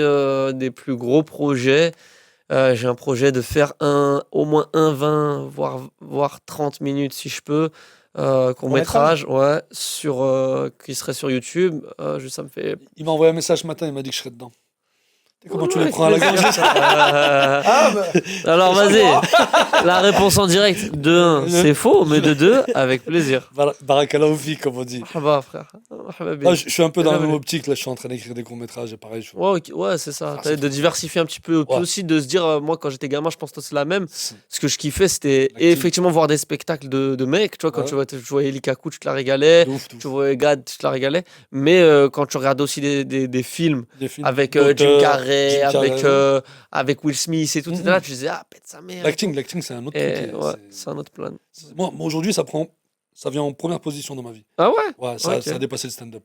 des plus gros projets. J'ai un projet de faire au moins un 20, voire 30 minutes si je peux. Court-métrage, ouais, qui serait sur YouTube. Ça me fait. Il m'a envoyé un message ce matin, il m'a dit que je serais dedans. Et comment tu Ouais, les prends à la avec gorge plaisir. Ah, bah, Alors vas-y, la réponse en direct. De 1, c'est faux, mais de 2, avec plaisir. Barakallahu comme on dit. Ah bah frère. Là, je suis un peu dans la même Bienvenue. optique, là je suis en train d'écrire des courts-métrages et pareil. Ouais, ouais, c'est ça. Ah, c'est De diversifier un petit peu. Puis Ouais. aussi de se dire, moi quand j'étais gamin, je pense que c'est la même. C'est- Ce que je kiffais, c'était L'acting. effectivement voir des spectacles de mecs. Tu vois, quand Ouais. tu voyais Likaku, tu te la régalais. de ouf, de ouf. Tu voyais Gad, tu te la régalais. Mais quand tu regardais aussi des films Des films avec d'auteurs, Jim Carrey, Carrey. avec Will Smith et tout, Mhm. t'étais là, tu disais, ah, pète sa mère. L'acting, c'est un autre Et truc. ouais, c'est un autre plan. Moi, aujourd'hui, ça vient en première position dans ma vie. Ah ouais? Ouais, ça, Ok. ça a dépassé le stand-up.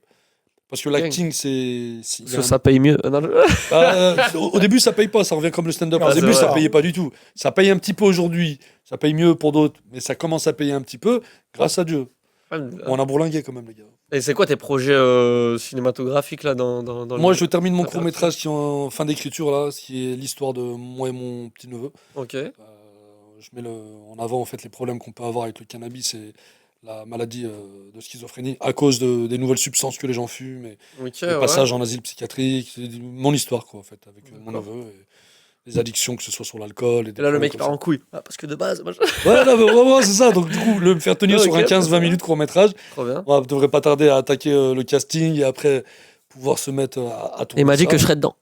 Parce que l'acting, c'est. il y a Parce que un- ça paye mieux. Non, Au début, ça paye pas, ça revient comme le stand-up. Non, Au c'est début, vrai. ça payait pas du tout. Ça paye un petit peu aujourd'hui, ça paye mieux pour d'autres, mais ça commence à payer un petit peu, grâce à Dieu. On a bourlingué quand même, les gars. Et c'est quoi tes projets cinématographiques là dans Moi, le... je termine mon Ah, court-métrage qui est en fin d'écriture, là, ce qui est l'histoire de moi et mon petit-neveu. Ok. Je mets en avant en fait les problèmes qu'on peut avoir avec le cannabis et la maladie de schizophrénie à cause des nouvelles substances que les gens fument et Ok, le ouais. passage en asile psychiatrique. C'est mon histoire quoi en fait avec mon D'accord. neveu et les addictions que ce soit sur l'alcool et des Et là, le problèmes mec comme part ça. en couille. Ah, parce que de base, moi, Ouais, non, mais vraiment, c'est ça. Donc, du coup, le faire tenir Ah, sur ok, un bah, 15-20 ça va. minutes court-métrage, trop bien. on ne devrait pas tarder à attaquer le casting et après pouvoir se mettre à tourner. Et il m'a dit ça. que je serais dedans.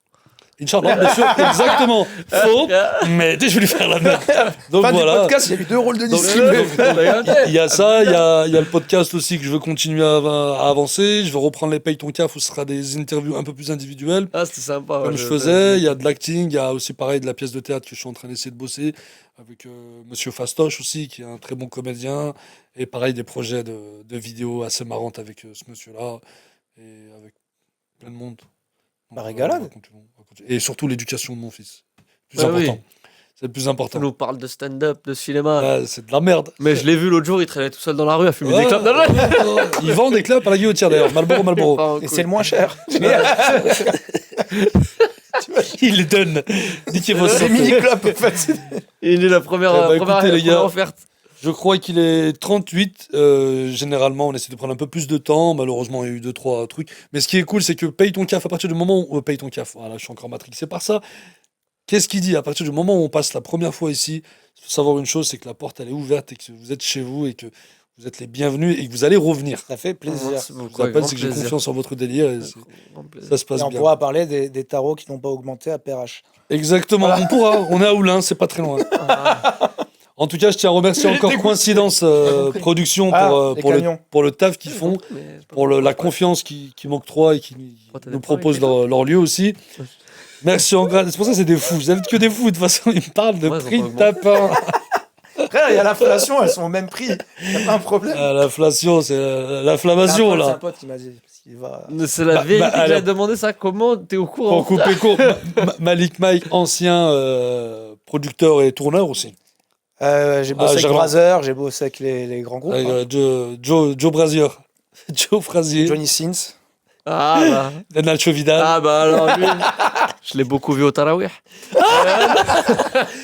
Inch'Allah, bien sûr, exactement. Faux, mais je vais lui faire la merde. Donc fin du voilà. podcast, il y a eu 2 rôles de Donc, distribués. il y a ça, il y a le podcast aussi que je veux continuer à avancer. Je veux reprendre les Paye ton CAF où ce sera des interviews un peu plus individuelles. Ah, c'était sympa. Comme ouais, je faisais, il y a de l'acting, il y a aussi pareil de la pièce de théâtre que je suis en train d'essayer de bosser avec Monsieur Fastoche aussi, qui est un très bon comédien, et pareil des projets de vidéos assez marrantes avec ce monsieur-là, et avec plein de monde. Bah, régalade. On va continuer. Et surtout l'éducation de mon fils. Plus Ah oui. important. C'est le plus On important. nous parle de stand-up, de cinéma. Ouais, c'est de la merde. Mais je l'ai vu l'autre jour, il traînait tout seul dans la rue à fumer Ouais, des clopes. Ils vendent des clopes à la guillotière d'ailleurs. Marlboro. Oh, Et cool. c'est le moins cher. Ils les donnent. Niquez vos C'est santé. mini-clop, en fait. Il est la première, Eh bah, première, écoutez, les première gars. offerte. Je crois qu'il est 38. Généralement, on essaie de prendre un peu plus de temps. Malheureusement, il y a eu 2-3 trucs. Mais ce qui est cool, c'est que paye ton CAF à partir du moment où. Paye ton CAF. Voilà, je suis encore matrixé par ça. Qu'est-ce qu'il dit? À partir du moment où on passe la première fois ici, il faut savoir une chose, c'est que la porte, elle est ouverte et que vous êtes chez vous et que vous êtes les bienvenus et que vous allez revenir. Ça fait plaisir. Merci Je beaucoup. vous avec rappelle, grand c'est que j'ai plaisir. confiance en votre délire et Grand plaisir. ça se Et passe on bien. pourra parler des tarots qui n'ont pas augmenté à PRH. Exactement, on pourra. On est à Oulin, c'est pas très loin. Ah, En tout cas, je tiens à remercier encore Coïncidence compris. Production Ah, pour, les camions. pour le taf qu'ils font, mais j'ai pas pour compris. la confiance qu'ils m'octroient et qui Oh, t'as nous des problèmes proposent avec leur lieu aussi. Merci encore. C'est pour ça que c'est des fous. Vous avez que des fous. De toute façon, ils me parlent de Ouais, prix ils de ont tapin. Frère, il y a l'inflation, elles sont au même prix. Il n'y a pas un problème. L'inflation, c'est C'est l'inflammation un là. pote qui m'a dit. Parce qu'il va... C'est la Bah, vérité bah, que j'avais alors- demandé ça. Comment t'es au courant? Pour couper court, Malik Mike, ancien producteur et tourneur aussi. J'ai bossé avec Germain. Brazzer, j'ai bossé avec les grands groupes. Avec, hein. Joe Brazier. Joe Frazier. Johnny Sins. Ah bah. Nacho Vidal. Ah bah alors lui, je l'ai beaucoup vu au Tarawih.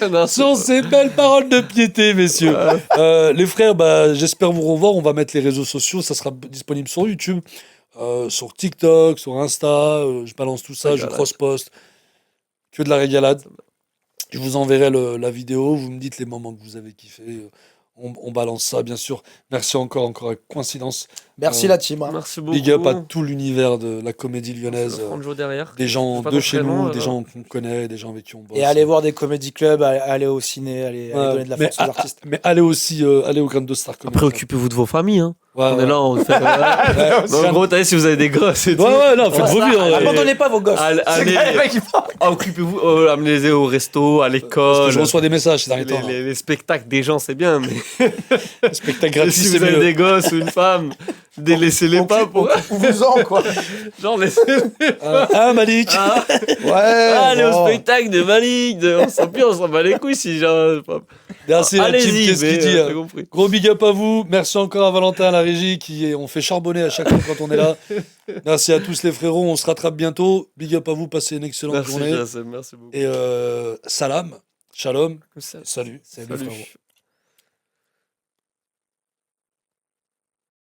Non, Sur ces belles paroles de piété, messieurs. Les frères, bah, j'espère vous revoir. On va mettre les réseaux sociaux. Ça sera disponible sur YouTube, sur TikTok, sur Insta. Je balance tout ça, je Régalade. cross-post. Que de la régalade. Je vous enverrai la vidéo. Vous me dites les moments que vous avez kiffé. On balance ça, bien sûr. Merci encore à Coïncidence. Merci la team. hein. Merci beaucoup. Big up à tout l'univers de la comédie lyonnaise. Le Franjo derrière. Des gens C'est pas de dans chez très nous, long, des gens qu'on connaît, des gens avec qui on bosse. Et allez voir des comédie clubs, allez au ciné, allez Ouais, donner de la mais, force aux artistes. mais allez aussi allez au Grand de Star Comedy. Après, occupez-vous de vos familles. Hein. Ouais, On ouais. est là, on fait. Ouais, En gros, t'as vu, si vous avez des gosses et tout. ouais, non, faites vos vies. hein. Abandonnez pas vos gosses. Allez, C'est allez. le mec qui parle. Occupez-vous, amenez-les au resto, à Parce que l'école. je reçois des messages ces derniers Les, temps. les spectacles des gens, c'est bien, mais Spectacle gratuit, si c'est vous avez mieux. des gosses ou une femme, délaissez-les pas pour. Ouvre-en, quoi. Genre, laissez-les. Ah, Malik. Ah, Ouais. allez bon. au spectacle de Malik. On s'en bat les couilles si genre. Merci la team, Allez-y, qu'est-ce qu'il mais dit t'as hein. compris. Gros big up à vous. Merci encore à Valentin à la régie on fait charbonner à chaque fois quand on est là. Merci à tous les frérots. On se rattrape bientôt. Big up à vous. Passez une excellente Merci, journée. Jassem, merci beaucoup. Et salam, shalom, Salut. salut. Salut les frérots. Salut.